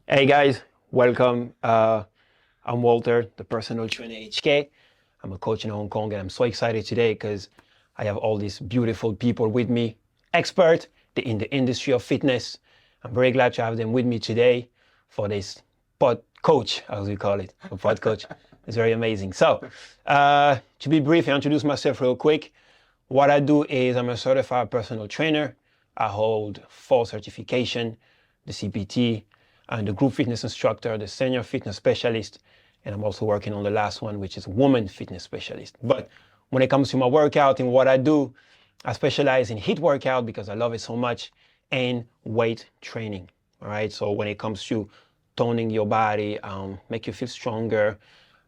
Hey guys, welcome. I'm Walter, the personal trainer HK. I'm a coach in Hong Kong, and I'm so excited today because I have all these beautiful people with me, expert in the industry of fitness. I'm very glad to have them with me today for this pod coach, as we call it, a pod coach. It's very amazing. To be brief, I introduce myself real quick. What I do is I'm a certified personal trainer. I hold 4 certification, the CPT, and the group fitness instructor, the senior fitness specialist, and I'm also working on the last one, which is woman fitness specialist. But when it comes to my workout and what I do, I specialize in HIIT workout because I love it so much, and weight training. All right. So when it comes to toning your body, make you feel stronger,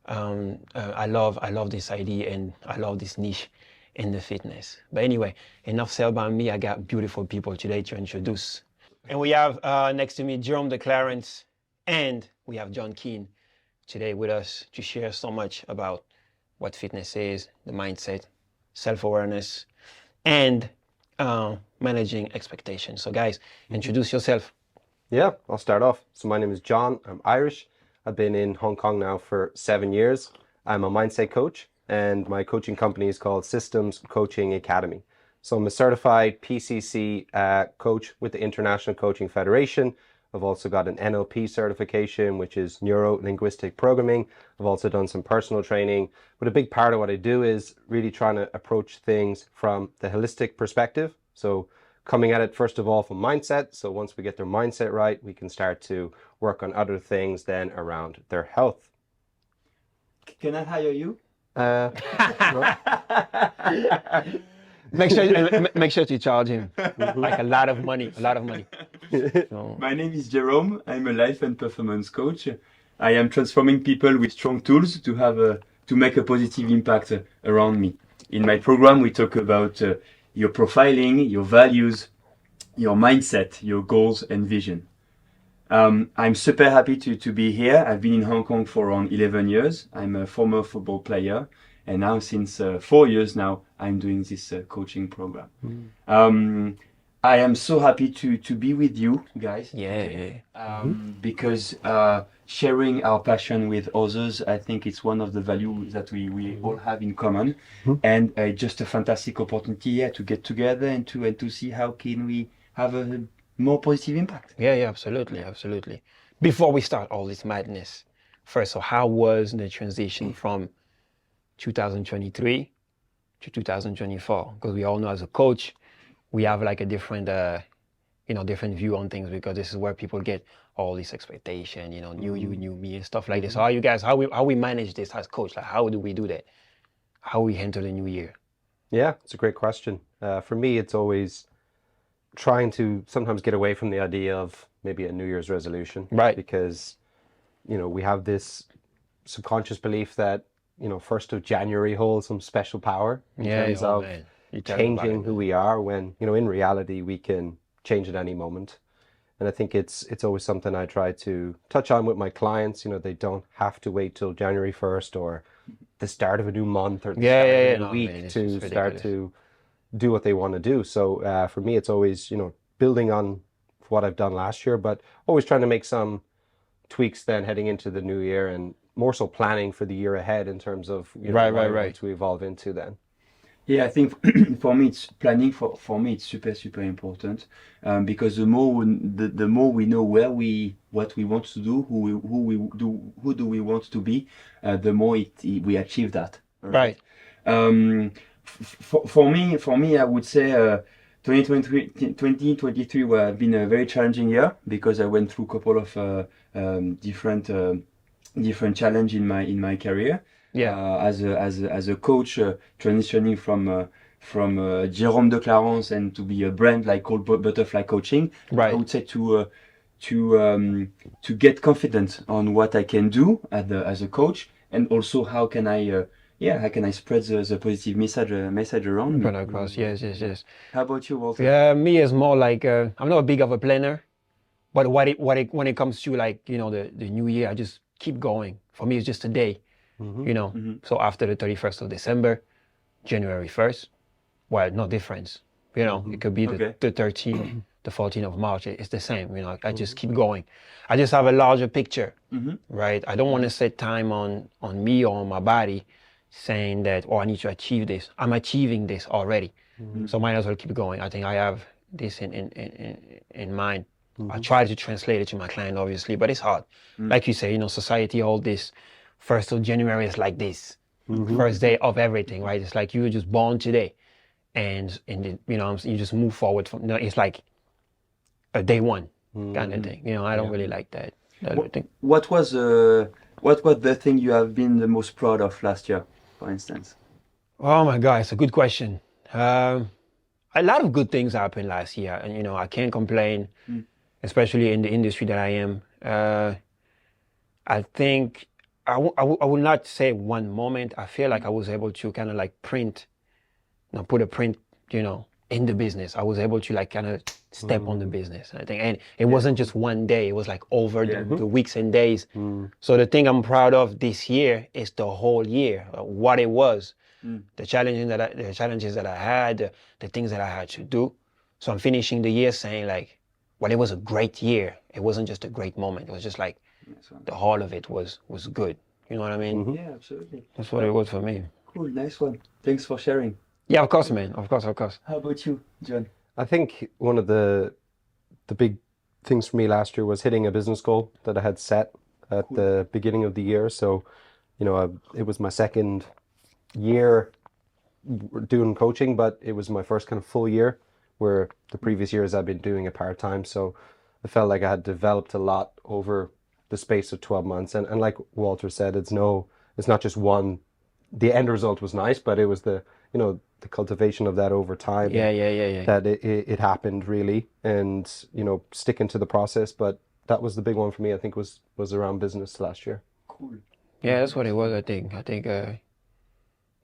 I love this idea and I love this niche in the fitness. But anyway, enough said about me. I got beautiful people today to introduce. And we have next to me Jerome de Clarence, and we have John Keane today with us to share so much about what fitness is, the mindset, self-awareness, and managing expectations. So guys, introduce yourself. Yeah, I'll start off. So my name is John. I'm Irish. I've been in Hong Kong now for 7 years. I'm a mindset coach, and my coaching company is called Systems Coaching Academy. So I'm a certified PCC coach with the International Coaching Federation. I've also got an NLP certification, which is Neuro Linguistic Programming. I've also done some personal training. But a big part of what I do is really trying to approach things from the holistic perspective. So coming at it first of all from mindset. So once we get their mindset right, we can start to work on other things then around their health. Can I hire you? Make sure to charge him like a lot of money. So, My name is Jerome. I'm a life and performance coach. I am transforming people with strong tools to make a positive impact around me. In my program, we talk about your profiling, your values, your mindset, your goals and vision. I'm super happy to be here. I've been in Hong Kong for around 11 years. I'm a former football player, and now since 4 years now, I'm doing this coaching program. I am so happy to be with you guys. Because sharing our passion with others, I think it's one of the values that we all have in common, and just a fantastic opportunity to get together and to see how can we have a more positive impact. yeah, absolutely. Before we start all this madness, first, so how was the transition from 2023 to 2024? Because we all know as a coach, we have like a different, different view on things because this is where people get all this expectation, new you, new me, and stuff like this. So how we manage this as coach? Like, how do we do that? How we enter the new year? Yeah, it's a great question. For me, it's always trying to sometimes get away from the idea of maybe a New Year's resolution. Right. Because, we have this subconscious belief that, 1st of January holds some special power in terms of changing who we are when, in reality, we can change at any moment. And I think it's always something I try to touch on with my clients. They don't have to wait till January 1st or the start of a new month or the start of a new week to start to do what they want to do. So for me, it's always, building on what I've done last year, but always trying to make some tweaks then heading into the new year and more so planning for the year ahead in terms of right to evolve into then. Yeah, I think for me it's planning. For me it's super important, because the more we know what we want to do, who do we want to be, the more we achieve that. Right. For me, I would say 2023 have been a very challenging year because I went through a couple of different challenge in my career. As a coach, transitioning from Jérôme de Clarence and to be a brand like called Butterfly Coaching. Right. I would say to get confident on what I can do as a coach, and also how can I spread the positive message around me. Put across. Yes. How about you, Walter? Yeah, me is more like I'm not big of a planner, but when it comes to like the new year, I just keep going. For me, it's just a day. So after the 31st of December, January 1st, well, no difference. You know, it could be the 13th, the 14th of March. It's the same. You know, I just keep going. I just have a larger picture, right? I don't want to set time on me or on my body saying that, oh, I need to achieve this. I'm achieving this already. So might as well keep going. I think I have this in mind. I try to translate it to my client, obviously, but it's hard. Like you say, you know, society, all this 1st of January is like this. First day of everything, right? It's like you were just born today. And you know, you just move forward from, you know, it's like a day one kind of thing. You know, I don't really like that. What was the thing you have been the most proud of last year, for instance? Oh my God, it's a good question. A lot of good things happened last year, and you know, I can't complain, especially in the industry that I am. I think I will not say one moment. I feel like I was able to kind of like put a print, you know, in the business. I was able to like kind of step on the business, I think. And it wasn't just one day, it was like over the weeks and days. So the thing I'm proud of this year is the whole year, what it was, the challenges that I had, the things that I had to do. So I'm finishing the year saying like, well, it was a great year. It wasn't just a great moment. It was just like the whole of it was good. You know what I mean? Yeah, absolutely. That's what it was for me. Cool, nice one. Thanks for sharing. Yeah, of course, man. Of course. How about you, John? I think one of the big things for me last year was hitting a business goal that I had set at the beginning of the year. So, you know, it was my second year doing coaching, but it was my first kind of full year, where the previous years I've been doing it part-time. So I felt like I had developed a lot over the space of 12 months. And like Walter said, it's not just one. The end result was nice, but it was the cultivation of that over time. Yeah. That it happened really, and you know, sticking to the process. But that was the big one for me. I think was around business last year. Cool. Yeah, that's what it was. I think.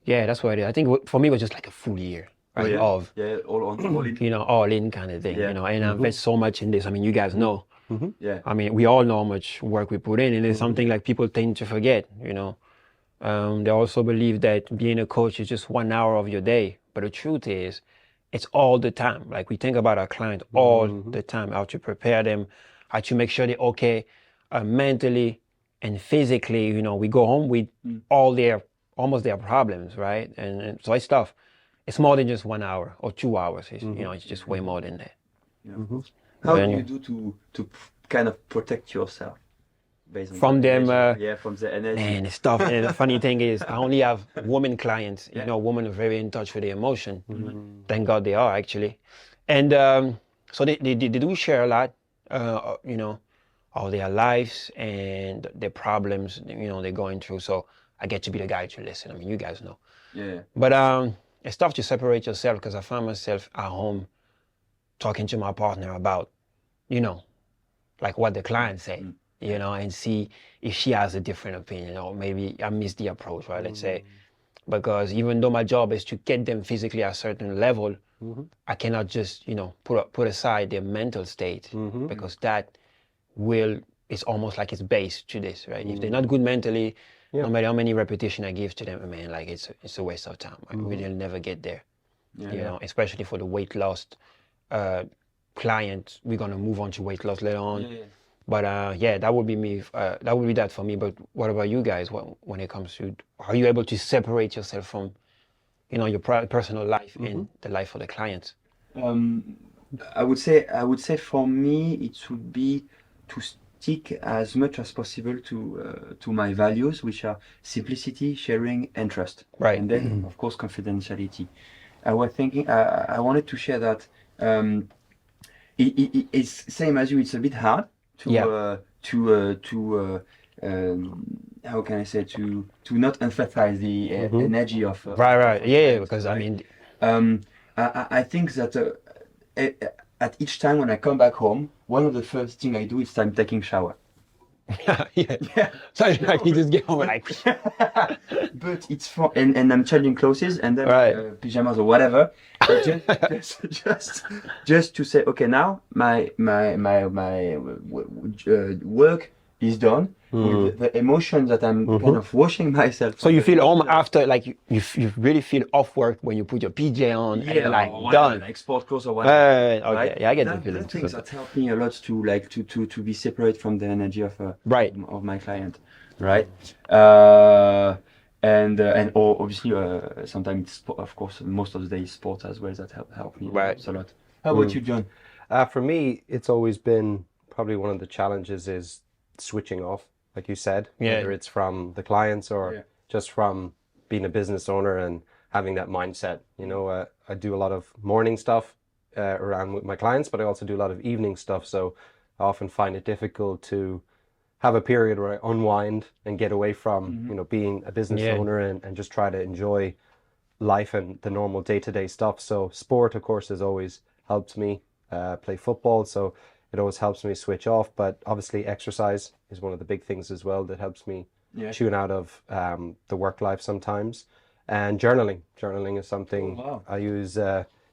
Yeah, that's what it is. I think for me it was just like a full year, right? All in. You know, all in kind of thing. Yeah. You know, and I invest so much in this. I mean, you guys know. Yeah. I mean, we all know how much work we put in, and it's something like people tend to forget. You know. They also believe that being a coach is just 1 hour of your day. But the truth is, it's all the time. Like we think about our client all the time, how to prepare them, how to make sure they're okay mentally and physically. You know, we go home with almost their problems, right? And so it's tough. It's more than just 1 hour or 2 hours. It's, you know, it's just way more than that. Yeah. How do you do to kind of protect yourself? From them, from the energy. Man, it's tough. And the funny thing is, I only have women clients. You know, women are very in touch with their emotion. Thank God they are, actually. And so they do share a lot, you know, all their lives and their problems, you know, they're going through. So I get to be the guy to listen. I mean, you guys know. Yeah. But it's tough to separate yourself, because I find myself at home talking to my partner about, you know, like what the client say. You know, and see if she has a different opinion, or maybe I missed the approach, right? Let's say, because even though my job is to get them physically at a certain level, I cannot just, you know, put aside their mental state, because that it's almost like it's based to this, right? If they're not good mentally, no matter how many repetition I give to them, man, like it's a waste of time. Right? We'll never get there, you know, especially for the weight loss client. We're gonna move on to weight loss later on. But that would be me. That would be that for me. But what about you guys? When it comes to, are you able to separate yourself from, you know, your personal life and the life of the clients? I would say for me it would be to stick as much as possible to my values, which are simplicity, sharing, and trust. Right. And then of course confidentiality. I was thinking. I wanted to share that. It's same as you. It's a bit hard. How can I say, to not emphasize the energy of right yeah, because I mean I think that at each time when I come back home, one of the first thing I do is start taking shower. yeah. So like you just get home and like but it's for and I'm changing clothes and then pajamas or whatever, just to say, okay, now my work is done with the emotion that I'm kind of washing myself. So you feel home after, like you really feel off work when you put your PJ on and you're like done. Like sport clothes or whatever. Okay, right? yeah, I get the feeling. That things that help me a lot to be separate from the energy of my client, right? And obviously sometimes it's of course most of the day is sport as well that help me a lot. How about you, John? For me, it's always been probably one of the challenges is switching off, like you said, whether it's from the clients or just from being a business owner and having that mindset. You know, I do a lot of morning stuff around with my clients, but I also do a lot of evening stuff. So I often find it difficult to have a period where I unwind and get away from, you know, being a business owner and just try to enjoy life and the normal day-to-day stuff. So sport, of course, has always helped me play football. So it always helps me switch off. But obviously exercise is one of the big things as well that helps me tune out of the work life sometimes. And journaling is something I use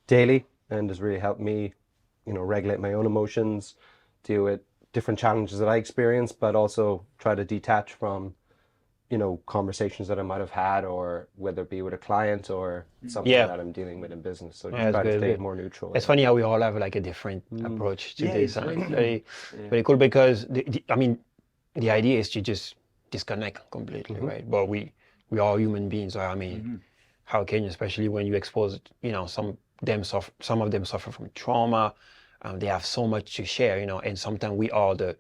daily and has really helped me, you know, regulate my own emotions, deal with different challenges that I experience, but also try to detach from, you know, conversations that I might have had, or whether it be with a client or something that I'm dealing with in business. So just try to stay more neutral. It's funny how we all have like a different approach to this. It's very cool because I mean, the idea is to just disconnect completely, right? But we are human beings. So I mean, how can you, especially when you expose, you know, some of them suffer from trauma. They have so much to share, you know, and sometimes we are the,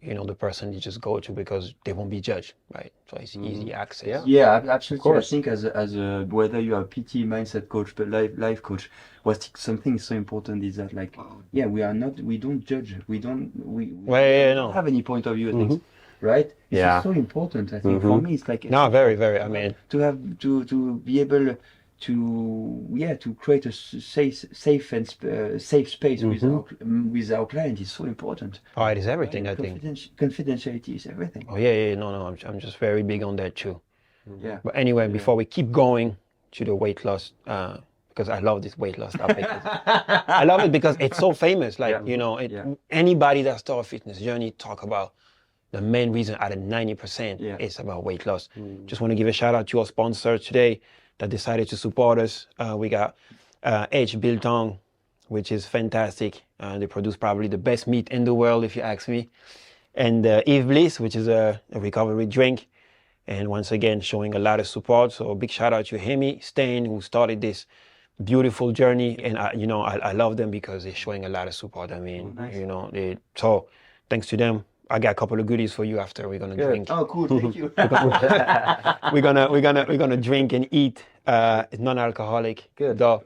you know, the person you just go to because they won't be judged, right? So it's easy access. Yeah, absolutely. I think as a whether you are a PT mindset coach, but life coach, something so important is that like, we don't judge, we don't have any point of view. Things, right? It's so important. I think for me, it's like very. I mean, to have to be able to create a safe space with our client is so important. Oh, it is everything. I think confidentiality is everything. Oh yeah. No. I'm just very big on that too. Yeah. But anyway, before we keep going to the weight loss, because I love this weight loss topic. I love it because it's so famous. Like you know, anybody that starts a fitness journey talk about the main reason out of 90% is about weight loss. Just want to give a shout out to our sponsor today that decided to support us. We got H. Biltong, which is fantastic. They produce probably the best meat in the world, if you ask me. And Eve Bliss, which is a recovery drink. And once again, showing a lot of support. So a big shout out to Hemi Stain, who started this beautiful journey. And I love them because they're showing a lot of support. I mean, you know, so thanks to them. I got a couple of goodies for you after. We're gonna drink. Oh, cool! Thank you. we're gonna drink and eat non-alcoholic. Good. So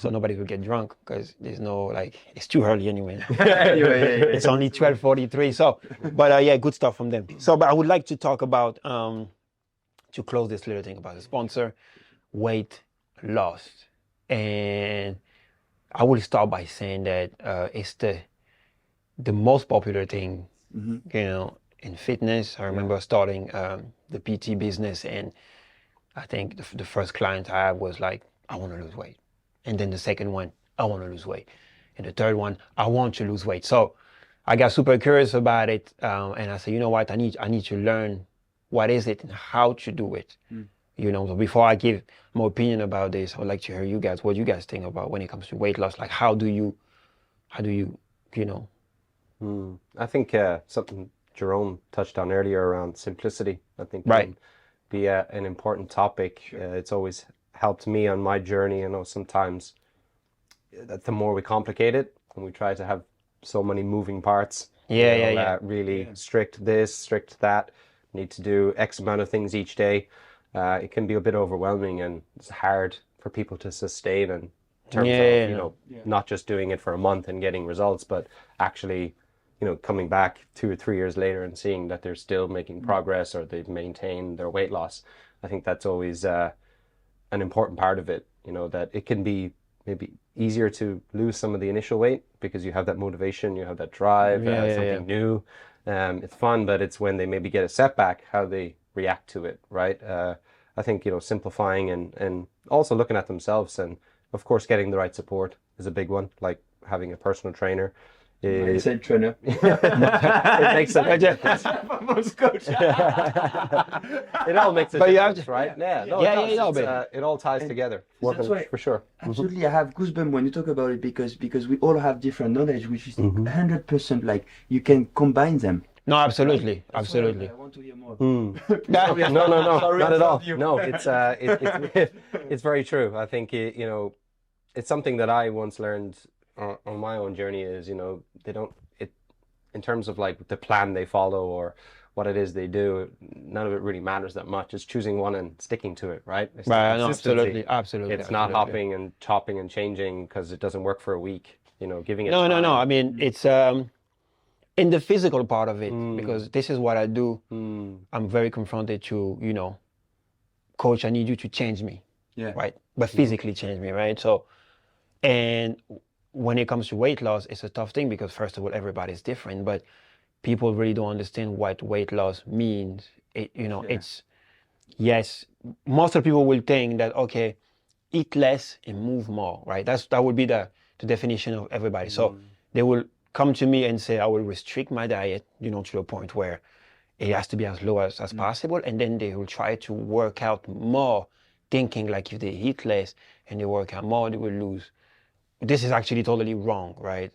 nobody will get drunk because there's no like it's too early anyway. It's only 12:43. So, but good stuff from them. So, but I would like to talk about to close this little thing about the sponsor, weight loss, and I will start by saying that it's the most popular thing. You know, in fitness. I remember starting the PT business, and I think the first client I had was like, I want to lose weight. And then the second one, I want to lose weight. And the third one, I want to lose weight. So I got super curious about it. And I said, you know what, I need to learn what is it and how to do it. You know, so before I give my opinion about this, I would like to hear you guys, what you guys think about when it comes to weight loss. Like how do you, you know, I think something Jerome touched on earlier around simplicity, I think can be an important topic. It's always helped me on my journey. I know sometimes that the more we complicate it and we try to have so many moving parts, really strict this, strict that, need to do X amount of things each day, it can be a bit overwhelming and it's hard for people to sustain in terms of, you know, not just doing it for a month and getting results, but actually, you know, coming back 2 or 3 years later and seeing that they're still making progress or they've maintained their weight loss. I think that's always an important part of it, you know, that it can be maybe easier to lose some of the initial weight because you have that motivation, you have that drive, something new. It's fun, but it's when they maybe get a setback, how they react to it, right? I think, you know, simplifying and also looking at themselves and, of course, getting the right support is a big one, like having a personal trainer Mindset trainer. It makes sense. Performance coach. It all makes a difference, right? Yeah. No, it all ties together. That's why, for sure. Absolutely, I have goosebumps when you talk about it because we all have different knowledge, which is 100% like you can combine them. No, absolutely, Right? absolutely. I want to hear more. No, Sorry, not at all. you. No, it's very true. I think it's something that I once learned on my own journey is they don't in terms of like the plan they follow or what it is they do, none of it really matters that much. It's choosing one and sticking to it, right? It's Right, no, absolutely. It's not hopping and chopping and changing because it doesn't work for a week. Giving it No. time. I mean, it's in the physical part of it, because this is what I do. I'm very confronted to, coach, I need you to change me. Yeah. Right. But physically change me, right? So, and when it comes to weight loss, it's a tough thing because first of all, everybody's different, but people really don't understand what weight loss means. It's, yes, most of the people will think that, okay, eat less and move more, right? That would be the definition of everybody. So they will come to me and say, I will restrict my diet, to the point where it has to be as low as possible. And then they will try to work out more, thinking like if they eat less and they work out more, they will lose. This is actually totally wrong, right?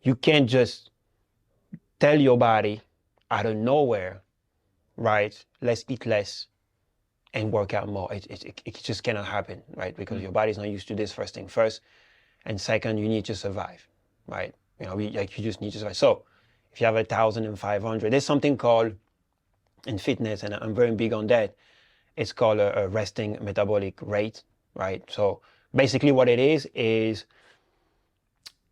You can't just tell your body out of nowhere, right? Let's eat less and work out more. It just cannot happen, right? Because your body's not used to this, first thing first. And second, you need to survive, right? You just need to survive. So if you have 1,500, there's something called in fitness, and I'm very big on that. It's called a resting metabolic rate, right? So basically what it is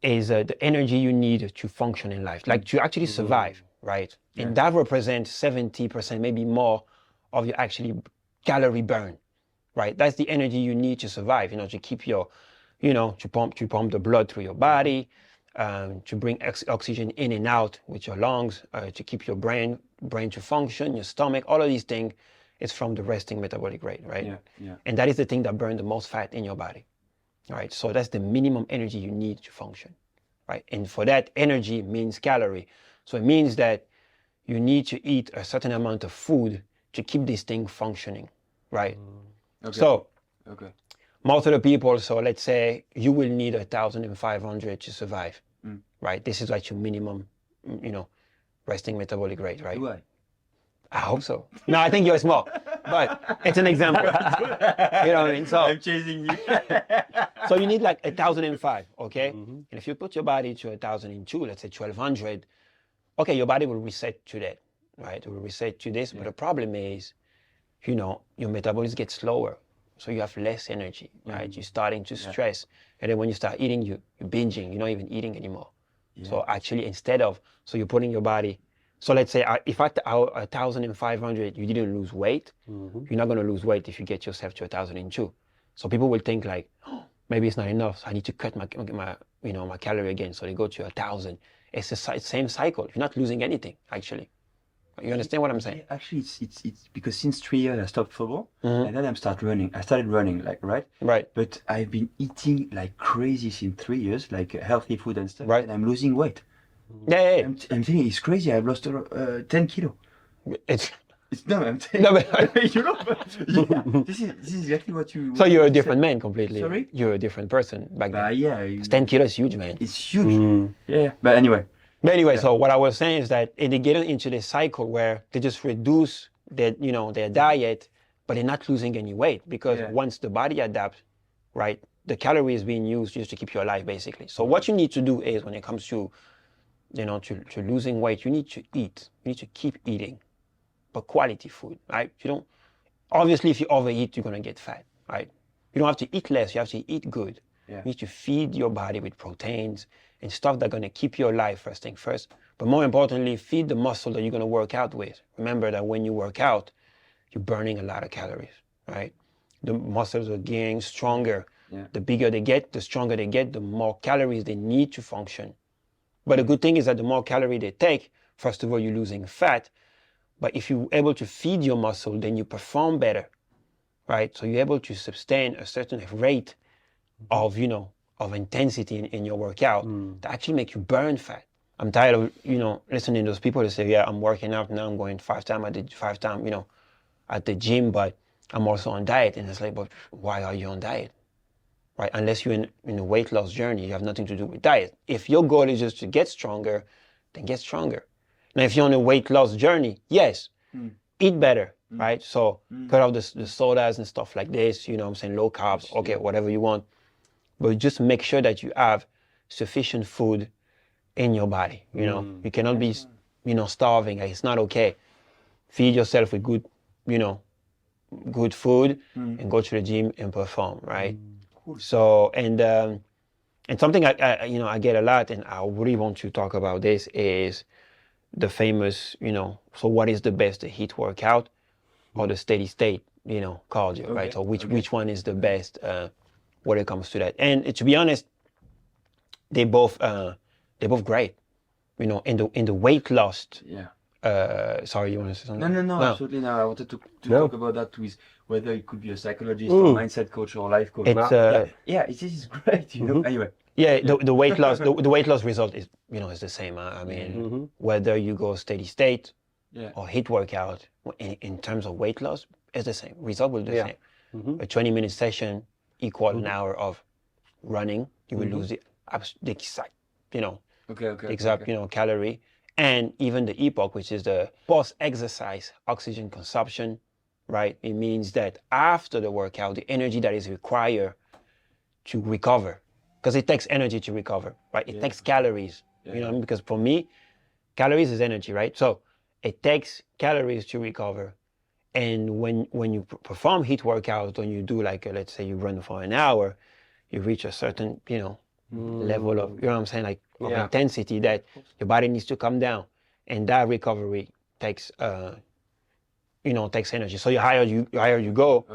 the energy you need to function in life, like to actually survive, right? Yeah. And that represents 70%, maybe more, of your actually calorie burn, right? That's the energy you need to survive, to keep your, to pump the blood through your body, to bring oxygen in and out with your lungs, to keep your brain to function, your stomach, all of these things is from the resting metabolic rate, right? Yeah. And that is the thing that burns the most fat in your body. All right, so that's the minimum energy you need to function, right? And for that, energy means calorie. So it means that you need to eat a certain amount of food to keep this thing functioning, right? Okay. So most of the people, so let's say you will need 1,500 to survive, right? This is like your minimum, resting metabolic rate, right? Do I? I hope so. No, I think you're small, but it's an example. You know what I mean? So I'm chasing you. So you need like 1,005, okay? And if you put your body to 1,002, let's say 1,200, okay, your body will reset to that, right? It will reset to this, but the problem is, your metabolism gets slower, so you have less energy, right? You're starting to stress, and then when you start eating, you're binging, you're not even eating anymore. So actually, so you're putting your body. So let's say if at 1,500 you didn't lose weight, you're not going to lose weight if you get yourself to 1,002. So people will think like, oh, maybe it's not enough, so I need to cut my calorie again. So they go to 1,000. It's the same cycle. You're not losing anything, actually. You understand what I'm saying? Yeah, actually, it's because since 3 years I stopped football, and then I started running, like, right? Right. But I've been eating like crazy since 3 years, like healthy food and stuff, right. And I'm losing weight. Yeah. I'm thinking it's crazy. I've lost 10 kilo. I'm telling this is exactly what you. So you're a different man completely. Sorry? You're a different person back then. Yeah. 10 kilos is huge, man. It's huge. Yeah. But anyway. So what I was saying is that they get into this cycle where they just reduce their diet, but they're not losing any weight because once the body adapts, right, the calorie is being used just to keep you alive, basically. So what you need to do is when it comes to, to losing weight, you need to eat. You need to keep eating, but quality food, right? Obviously, if you overeat, you're going to get fat, right? You don't have to eat less. You have to eat good. Yeah. You need to feed your body with proteins and stuff that's going to keep you alive, first thing first. But more importantly, feed the muscle that you're going to work out with. Remember that when you work out, you're burning a lot of calories, right? The muscles are getting stronger. Yeah. The bigger they get, the stronger they get, the more calories they need to function. But the good thing is that the more calorie they take, first of all, you're losing fat. But if you're able to feed your muscle, then you perform better, right? So you're able to sustain a certain rate of of intensity in your workout that actually make you burn fat. I'm tired of, listening to those people that say, yeah, I'm working out now, I'm going 5 times at the gym, but I'm also on diet. And it's like, but why are you on diet? Right? Unless you're in a weight loss journey, you have nothing to do with diet. If your goal is just to get stronger, then get stronger. Now, if you're on a weight loss journey, yes, eat better, right? So cut out the sodas and stuff like this, I'm saying, low carbs, okay, whatever you want. But just make sure that you have sufficient food in your body, You cannot be, starving. Like, it's not okay. Feed yourself with good, good food and go to the gym and perform, right? Cool. So, and something I get a lot, and I really want to talk about this, is the famous, so what is the best, the HIIT workout or the steady state, cardio, right? So which one is the best when it comes to that? And to be honest, they're both great, in the weight loss. Yeah. Sorry, you want to say something? No, absolutely not. I wanted to talk about that with whether it could be a psychologist or mindset coach or life coach. This is great, Anyway. Yeah, the weight loss, the weight loss result is, is the same. I mean, whether you go steady state or HIIT workout, in terms of weight loss, it's the same. Result will be the same. A 20-minute session equal an hour of running. You will lose the exact, calorie. And even the EPOC, which is the post-exercise oxygen consumption, right? It means that after the workout, the energy that is required to recover, because it takes energy to recover, right? It takes calories, you know what I mean? Because for me, calories is energy, right? So it takes calories to recover. And when you perform HIIT workouts, when you do let's say you run for an hour, you reach a certain, level of, you know what I'm saying, of intensity that your body needs to come down, and that recovery takes takes energy. So the higher you go,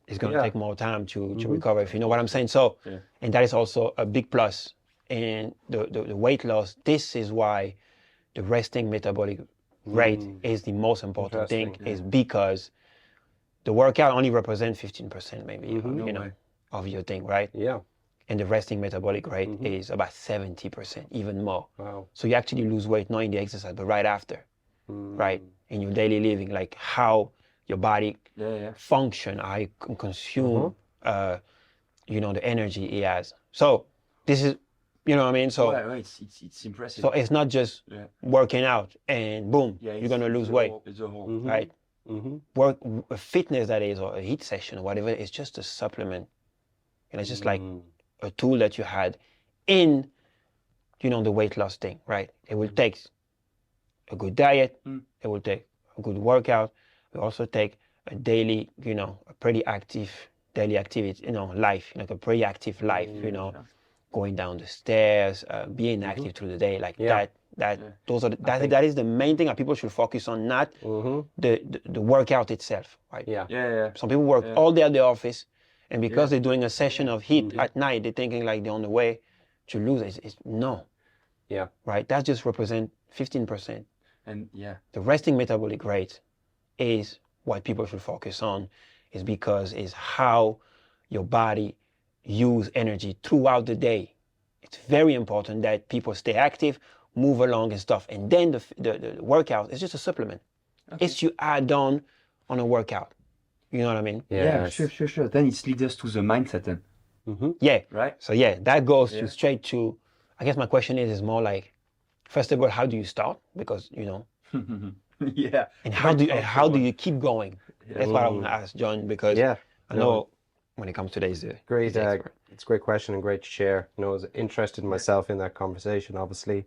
it's going to take more time to recover, if you know what I'm saying. So and that is also a big plus in the weight loss. This is why the resting metabolic rate is the most important thing, is because the workout only represents 15% maybe of your thing, right? Yeah. And the resting metabolic rate is about 70%, even more. Wow. So you actually lose weight not in the exercise, but right after, right? In your daily living, like how your body function, how you consume, the energy it has. So this is, you know what I mean? So it's impressive. So it's not just working out and boom, you're gonna lose weight, it's a whole. right? Work, fitness that is, or a HIIT session or whatever, it's just a supplement. It's just like a tool that you had in, the weight loss thing, right? It will take a good diet. It will take a good workout. It will also take a daily, a pretty active daily activity, life, like a pretty active life, going down the stairs, being active through the day, like that. That is the main thing that people should focus on, not the workout itself, right? Some people work all day at the office, and because they're doing a session of HIIT at night, they're thinking like they're on the way to lose it. It's no. Yeah. Right? That just represents 15%. And the resting metabolic rate is what people should focus on, is because it's how your body use energy throughout the day. It's very important that people stay active, move along and stuff. And then the workout is just a supplement. It's you add on a workout. You know what I mean? Yeah, sure. Then it leads us to the mindset then. Yeah. Right? So that goes straight to, I guess my question is more like, first of all, how do you start? Because, and how do you keep going? That's what I want to ask John, because I know when it comes to this, great, it's a great question and great to share. I was interested in myself in that conversation. Obviously,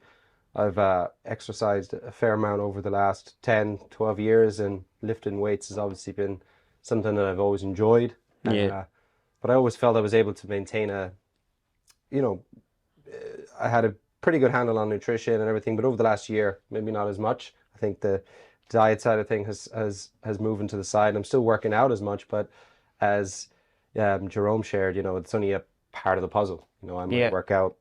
I've exercised a fair amount over the last 10, 12 years, and lifting weights has obviously been something that I've always enjoyed. But I always felt I was able to maintain I had a pretty good handle on nutrition and everything, but over the last year, maybe not as much. I think the diet side of things has moved into the side. I'm still working out as much, but as Jerome shared, it's only a part of the puzzle. I might work out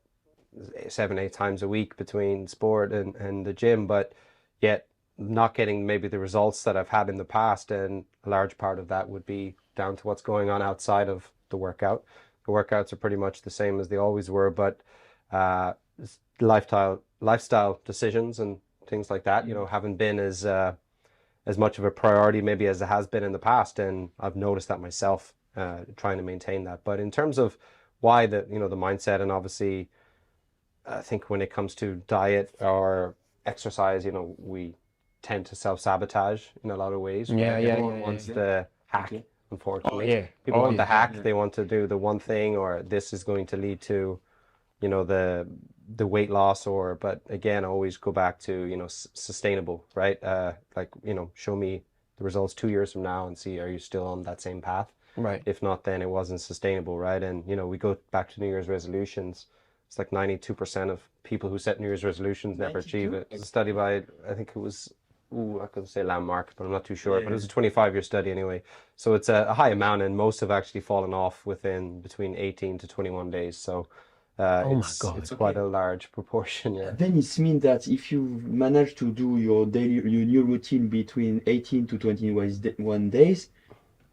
7-8 times a week between sport and the gym, but yet not getting maybe the results that I've had in the past, and a large part of that would be down to what's going on outside of the workout. The workouts are pretty much the same as they always were, but lifestyle decisions and things like that, haven't been as much of a priority maybe as it has been in the past, and I've noticed that myself, trying to maintain that. But in terms of why the mindset, and obviously I think when it comes to diet or exercise, we tend to self-sabotage in a lot of ways. Everyone wants the hack, unfortunately. People want the hack. They want to do the one thing, or this is going to lead to, the weight loss, but again, always go back to, sustainable, right? Show me the results 2 years from now and see, are you still on that same path? Right. If not, then it wasn't sustainable, right? And, we go back to New Year's resolutions. It's like 92% of people who set New Year's resolutions never achieve it. It was a study by, I think it was, I couldn't say Landmark, but I'm not too sure. But it was a 25-year study anyway. So it's a high amount, and most have actually fallen off within between 18 to 21 days. So it's quite a large proportion. Yeah. Then it means that if you manage to do your new routine between 18 to 21 days,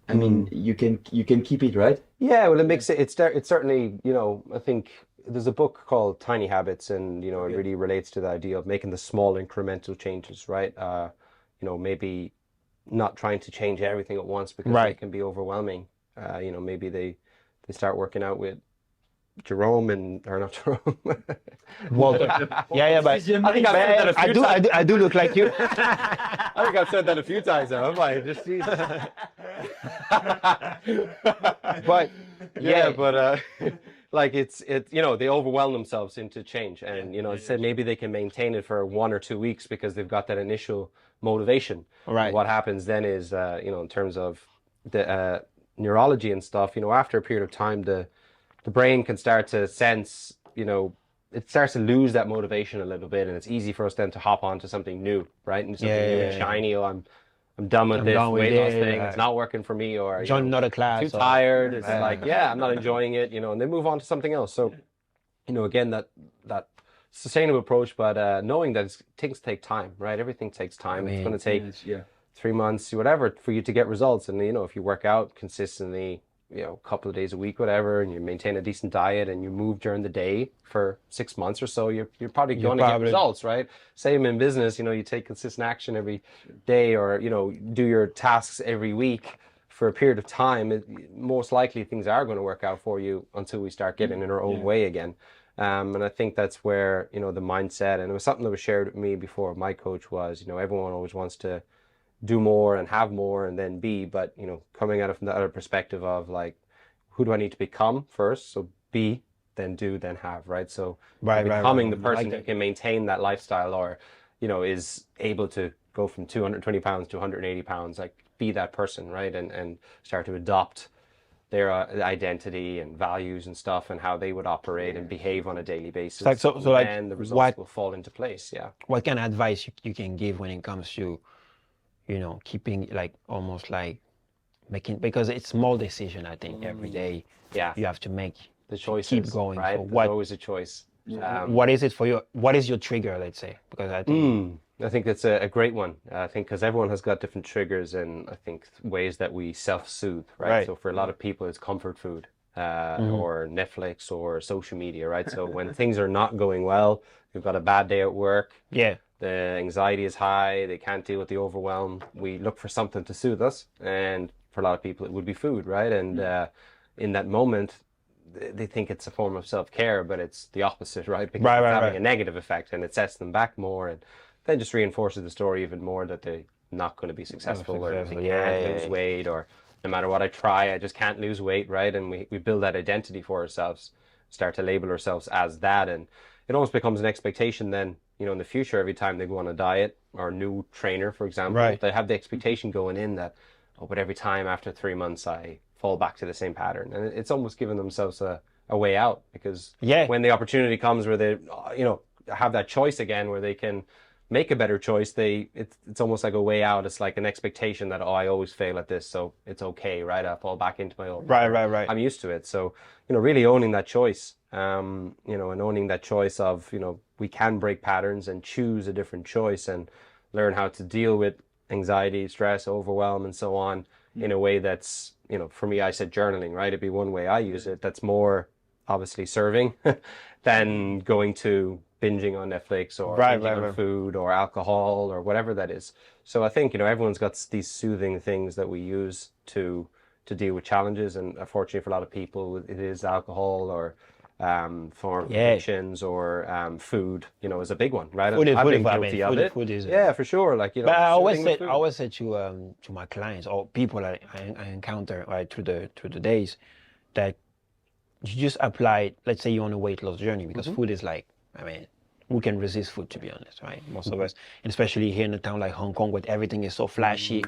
I mean, you can keep it, right? Yeah, well, it makes it. It's certainly, I think there's a book called Tiny Habits, and it really relates to the idea of making the small incremental changes, right? Maybe not trying to change everything at once, because it can be overwhelming. Maybe they start working out with Jerome or not Jerome. Walter. But I think I've said that a few times. I do look like you. I think I've said that a few times now. I'm like, just but like it's they overwhelm themselves into change, and I said maybe they can maintain it for 1 or 2 weeks because they've got that initial motivation. Right. And what happens then is in terms of the neurology and stuff, after a period of time, the brain can start to sense, it starts to lose that motivation a little bit, and it's easy for us then to hop onto something new, right? And something new and shiny. Oh, I'm done with this weight loss thing. It's not working for me, or join another class. Too tired. It's like, I'm not enjoying it, and they move on to something else. So, again, that sustainable approach, but knowing that things take time, right? Everything takes time. It's going to take 3 months, whatever, for you to get results. And if you work out consistently, a couple of days a week, whatever, and you maintain a decent diet and you move during the day for 6 months or so, you're probably going to get results, right? Same in business, you take consistent action every day, or, do your tasks every week for a period of time. Most likely things are going to work out for you until we start getting in our own way again. And I think that's where, the mindset, and it was something that was shared with me before my coach was, everyone always wants to do more and have more and then be, but coming at it from the other perspective of like, who do I need to become first? So be, then do, then have, right? So becoming the person that can maintain that lifestyle, or is able to go from 220 pounds to 180 pounds, like be that person, right? And start to adopt their identity and values and stuff, and how they would operate and behave on a daily basis. And the results will fall into place. What kind of advice you can give when it comes to keeping, like, almost like making, because it's small decision, I think, every day. You have to make the choices, keep going. Right? So there's always a choice. What is it for you? What is your trigger, let's say? Because I think that's a great one. I think because everyone has got different triggers, and I think ways that we self-soothe, right? So for a lot of people, it's comfort food, or Netflix, or social media, right? So when things are not going well, you've got a bad day at work. The anxiety is high, they can't deal with the overwhelm. We look for something to soothe us, and for a lot of people it would be food, right? And in that moment, they think it's a form of self-care, but it's the opposite, right? Because it's having a negative effect, and it sets them back more, and then just reinforces the story even more that they're not going to be successful, or they can't lose weight, or no matter what I try, I just can't lose weight, right? And we build that identity for ourselves, start to label ourselves as that, and it almost becomes an expectation then, in the future, every time they go on a diet or a new trainer, for example, they have the expectation going in that, but every time after 3 months, I fall back to the same pattern. And it's almost giving themselves a way out, because when the opportunity comes where they, have that choice again, where they can make a better choice, it's almost like a way out. It's like an expectation that, I always fail at this, so it's okay, right? I fall back into my old pattern. I'm used to it. So, really owning that choice, and owning that choice of, we can break patterns and choose a different choice, and learn how to deal with anxiety, stress, overwhelm, and so on, in a way that's, for me, I said journaling, right? It'd be one way I use it. That's more obviously serving than going to binging on Netflix or binging on food or alcohol or whatever that is. So I think, everyone's got these soothing things that we use to deal with challenges. And unfortunately for a lot of people, it is alcohol or for addictions or food, is a big one, right? I've been guilty of it. Food is for sure. Like, but I always say to my clients or people I encounter right through the days that you just apply, let's say you're on a weight loss journey, because food is like, who can resist food, to be honest, right? Most of us, and especially here in a town like Hong Kong where everything is so flashy,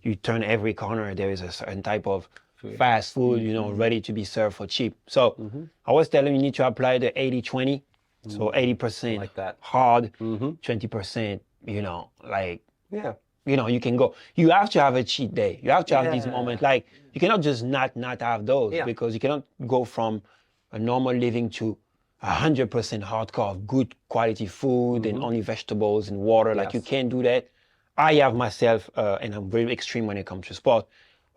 you turn every corner, there is a certain type of fast food, ready to be served for cheap. So I always tell them you need to apply the 80-20. So 80% like that. hard, 20%, you can go. You have to have a cheat day. You have to have these moments. Like, you cannot just not have those because you cannot go from a normal living to 100% hardcore of good quality food and only vegetables and water. Like, you can't do that. I have myself, and I'm very extreme when it comes to sport.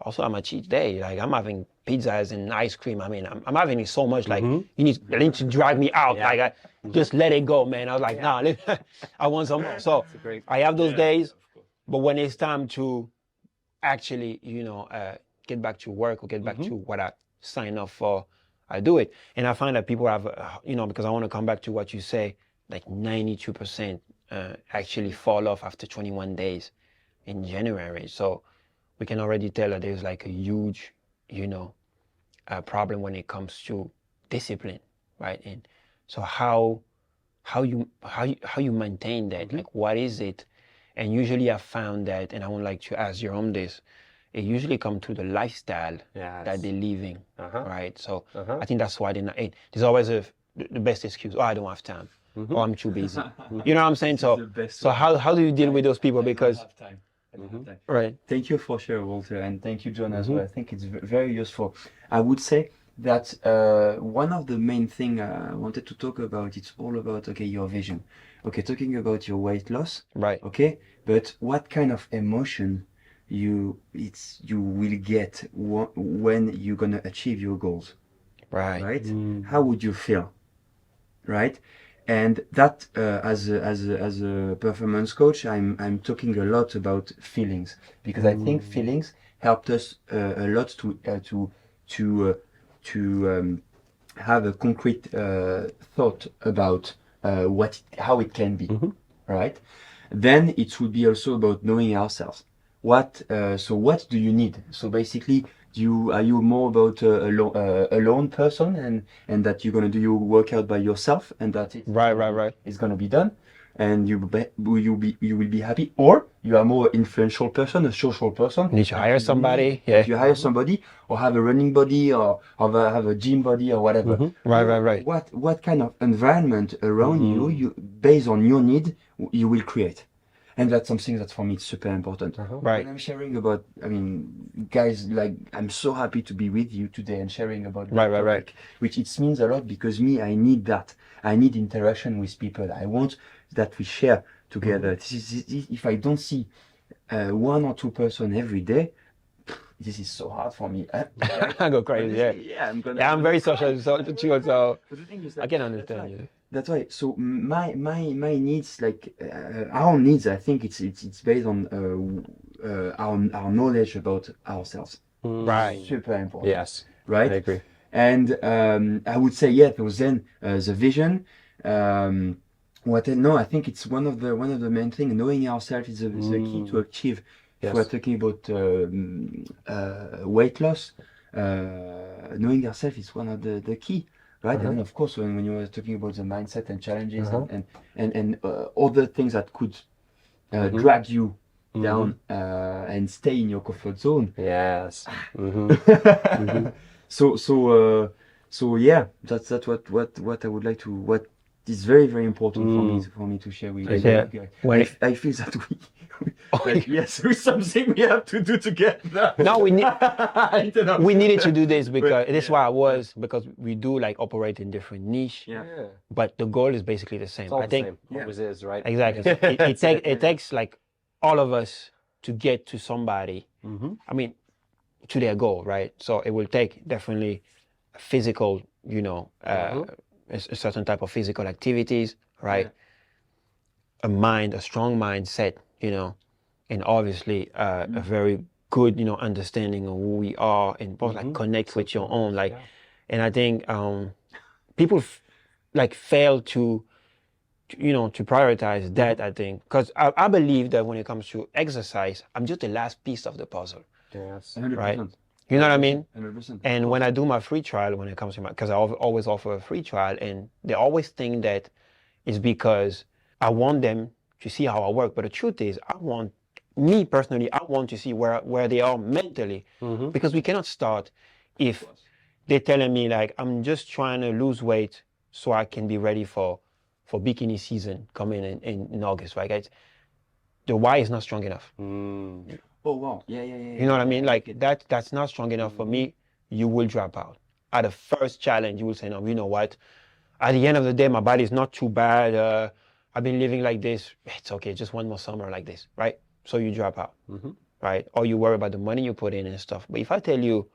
Also, I'm a cheat day. Like, I'm having pizzas and ice cream. I'm having it so much. Like, you need to drag me out. Like, I just let it go, man. I was like, nah, I want some more. So I have those days, but when it's time to actually, get back to work or get back to what I signed up for, I do it. And I find that people have, because I want to come back to what you say, like 92% actually fall off after 21 days in January. So we can already tell that there's like a huge, problem when it comes to discipline, right? And so how you maintain that? Like, what is it? And usually I found that, and I would like to ask you on this, it usually comes to the lifestyle that they're living, right? So I think that's why there's always the best excuse. Oh, I don't have time. Oh, I'm too busy. You know what I'm saying? So how do you deal with those people? Because I don't have time. Right. Thank you for sharing, Walter, and thank you, John, as well. I think it's very useful. I would say that one of the main thing I wanted to talk about, it's all about, your vision. Talking about your weight loss. Right. But what kind of emotion you will get when you're gonna achieve your goals. Right? How would you feel? Right? And that as a performance coach, I'm talking a lot about feelings, because I think feelings helped us a lot to have a concrete thought about how it can be, right? Then it would be also about knowing ourselves. What do you need? So basically, are you more about a lone person and that you're gonna do your workout by yourself and that it's gonna be done, and you will be happy, or you are more influential person, a social person. You need to hire somebody. You hire somebody, or have a running buddy, or have a gym buddy, or whatever. Right. What kind of environment around you based on your need you will create. And that's something that for me is super important. Right. When I'm sharing about, guys, like, I'm so happy to be with you today and sharing about that topic, which it means a lot, because I need that. I need interaction with people. I want that we share together. If I don't see 1 or 2 person every day, this is so hard for me. I go crazy. I'm very social, so I can understand you. That's right. So my needs, like our needs, I think it's based on our knowledge about ourselves. Right. Super important. Yes. Right. I agree. And I would say then the vision. I think it's one of the main things. Knowing ourselves is the key to achieve. Yes. If we're talking about weight loss, knowing ourselves is one of the key. Right, and then of course when you were talking about the mindset and challenges and other things that could drag you down and stay in your comfort zone. Yes. So yeah, that's what I would like to. What is very, very important for me to share with you. I feel that there's something we have to do together. No, we needed to do this because this is why because we do like operate in different niche. Yeah. But the goal is basically the same. I think always is, right? Exactly. So it takes like all of us to get to somebody. to their goal, right? So it will take definitely a physical, a certain type of physical activities, right? A strong mindset, and obviously a very good, understanding of who we are, and both like connect with your own, like, and I think people like fail to prioritize that, I think, because I believe that when it comes to exercise, I'm just the last piece of the puzzle. Yes. 100%. Right. You know what I mean? 100%. And when I do my free trial, when it comes to because I always offer a free trial, and they always think that it's because I want them to see how I work. But the truth is, me personally, I want to see where they are mentally, because we cannot start if they're telling me like, I'm just trying to lose weight so I can be ready for bikini season coming in August, right, guys? The why is not strong enough. Oh wow. Yeah. You know what I mean? Like that's not strong enough for me. You will drop out. At the first challenge, you will say, no, you know what? At the end of the day, my body is not too bad. I've been living like this. It's okay. Just one more summer like this, right? So you drop out, right? Or you worry about the money you put in and stuff. But if I tell you,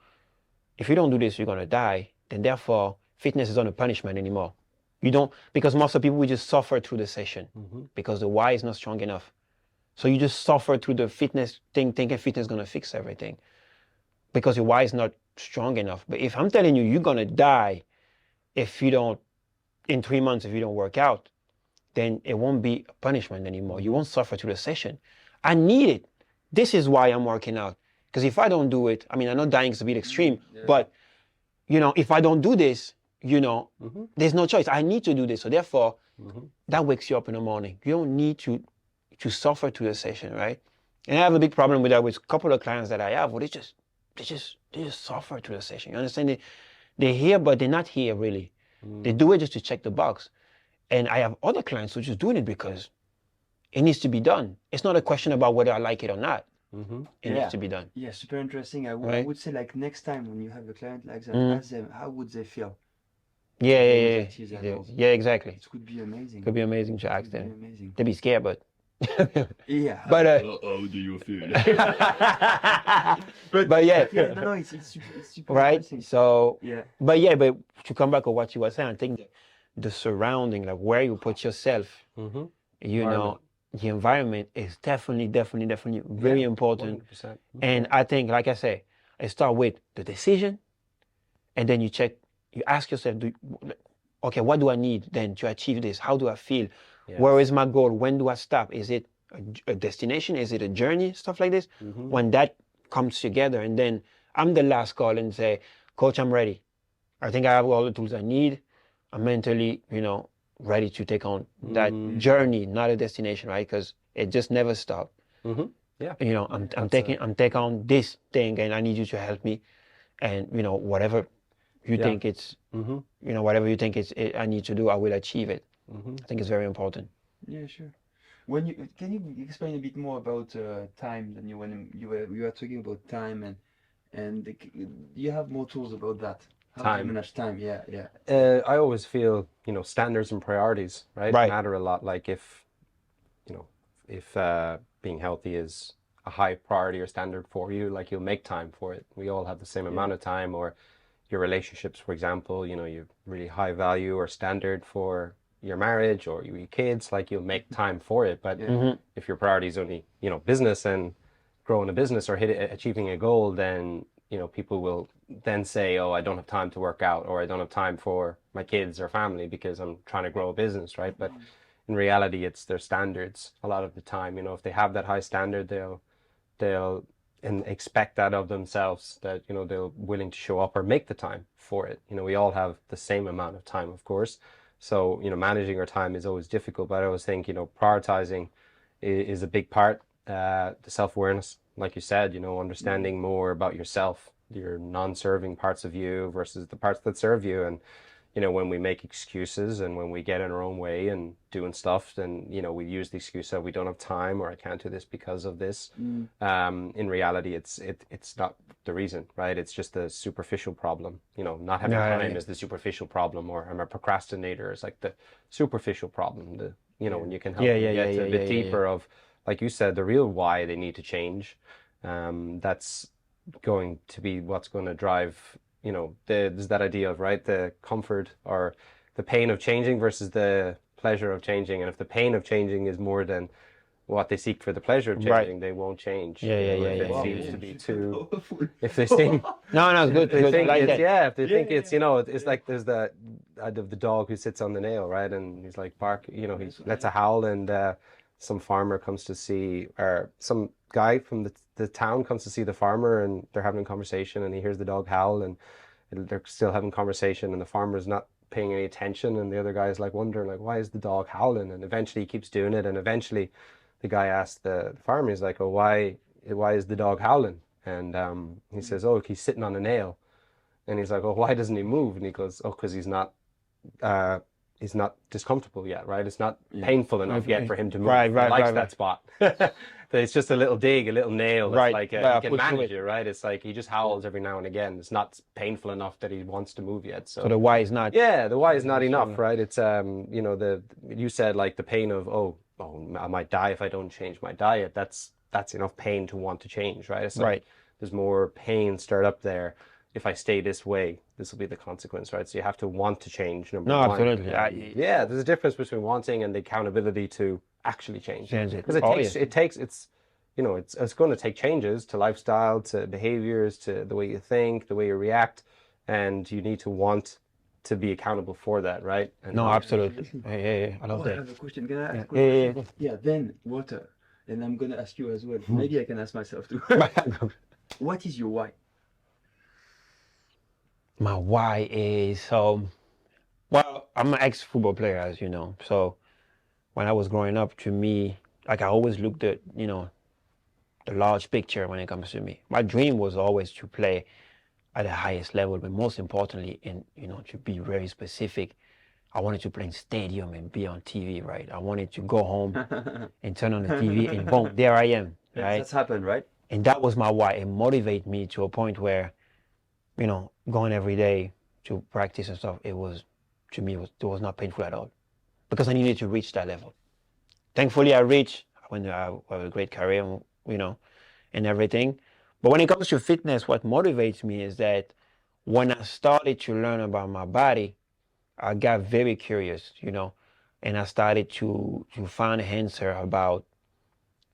if you don't do this, you're going to die, then therefore fitness is not a punishment anymore. You don't, because most of the people will just suffer through the session because the why is not strong enough. So you just suffer through the fitness thing, thinking fitness is going to fix everything because your why is not strong enough. But if I'm telling you, you're going to die if you don't, in 3 months, if you don't work out, then it won't be a punishment anymore. You won't suffer through the session. I need it. This is why I'm working out. Because if I don't do it, I mean, I know dying is a bit extreme, but, if I don't do this, there's no choice. I need to do this. So therefore, that wakes you up in the morning. You don't need to suffer through the session, right? And I have a big problem with that with a couple of clients that I have where they just suffer through the session. You understand? They're here, but they're not here really. They do it just to check the box. And I have other clients who are just doing it because it needs to be done. It's not a question about whether I like it or not. It needs to be done. Yeah, super interesting. I Right? would say, like, next time when you have a client like that, ask them how would they feel. Yeah, Yeah, exactly. it could be amazing. Could be amazing to ask Be them. amazing. They'd be scared, but Yeah. but How do you feel? but yeah, No, it's super right. interesting. So Yeah. but to come back to what you were saying, I think the surrounding, like where you put yourself, the environment is definitely very important. 100%. And I think, like I say, I start with the decision, and then you ask yourself, okay, what do I need then to achieve this? How do I feel? Yes. Where is my goal? When do I stop? Is it a destination? Is it a journey? Stuff like this. When that comes together, and then I'm the last call and say, Coach, I'm ready. I think I have all the tools I need. I'm mentally, ready to take on that journey, not a destination, right? Because it just never stops. Yeah. I'm taking on this thing, and I need you to help me. And whatever you think it's, whatever you think I need to do, I will achieve it. I think it's very important. Yeah, sure. Can you explain a bit more about time than when you were talking about time and you have more tools about that? How do you manage time? Yeah. I always feel standards and priorities, right, matter a lot. Like if being healthy is a high priority or standard for you, like you'll make time for it. We all have the same amount of time. Or your relationships, for example, you have really high value or standard for your marriage or your kids, like you'll make time for it. But if your priority is only business and growing a business or achieving a goal, then people will then say, oh, I don't have time to work out, or I don't have time for my kids or family because I'm trying to grow a business, right? But in reality, it's their standards a lot of the time. If they have that high standard, they'll and expect that of themselves, that they're willing to show up or make the time for it. We all have the same amount of time, of course. So managing our time is always difficult, but I always think prioritizing is a big part. The self-awareness, like you said, understanding more about yourself, your non-serving parts of you versus the parts that serve you. And when we make excuses and when we get in our own way and doing stuff, then we use the excuse that we don't have time or I can't do this because of this. In reality, it's not the reason, right? It's just a superficial problem. Not having time is the superficial problem, or I'm a procrastinator is like the superficial problem. When you can help them get a bit deeper of, like you said, the real why they need to change. That's going to be what's going to drive, there's that idea of, right, the comfort or the pain of changing versus the pleasure of changing. And if the pain of changing is more than what they seek for the pleasure of changing, they won't change. If it seems to be too, if they seem, no, it's good. They think like it's, that. if they think it's, it's like there's the dog who sits on the nail, right? And he's like he lets a howl, and some farmer comes to see, or some guy from the town comes to see the farmer, and they're having a conversation, and he hears the dog howl, and they're still having conversation, and the farmer's not paying any attention, and the other guy is like wondering, like, why is the dog howling? And eventually he keeps doing it, and eventually the guy asks the farmer, he's like, oh, why is the dog howling? And he says, oh, he's sitting on a nail. And he's like, oh, why doesn't he move? And he goes, oh, because he's not discomfortable yet, right? It's not painful enough yet for him to move. He likes that spot. It's just a little dig, a little nail. It's like he can manage it, right? It's like he just howls every now and again. It's not painful enough that he wants to move yet. So the why is not. Yeah, the why is not enough, right? It's you said, like, the pain of I might die if I don't change my diet. That's enough pain to want to change, right? It's like, there's more pain stirred up there. If I stay this way, this will be the consequence, right? So you have to want to change. Number one. Absolutely. Yeah, there's a difference between wanting and the accountability to actually change. Because it's going to take changes to lifestyle, to behaviors, to the way you think, the way you react, and you need to want to be accountable for that, right? And absolutely. Yeah. I love that. I have a question. Can I ask Yeah. Yeah, then what? And I'm going to ask you as well. Maybe I can ask myself too. What is your why? My why is, I'm an ex-football player, as you know. So when I was growing up, to me, like, I always looked at, the large picture when it comes to me. My dream was always to play at the highest level, but most importantly, to be very specific, I wanted to play in stadium and be on TV, right? I wanted to go home and turn on the TV and boom, there I am, right? That's happened, right? And that was my why. It motivated me to a point where, going every day to practice and stuff, it was not painful at all, because I needed to reach that level. Thankfully, I reached. I have a great career, and everything. But when it comes to fitness, what motivates me is that when I started to learn about my body, I got very curious, and I started to find an answer about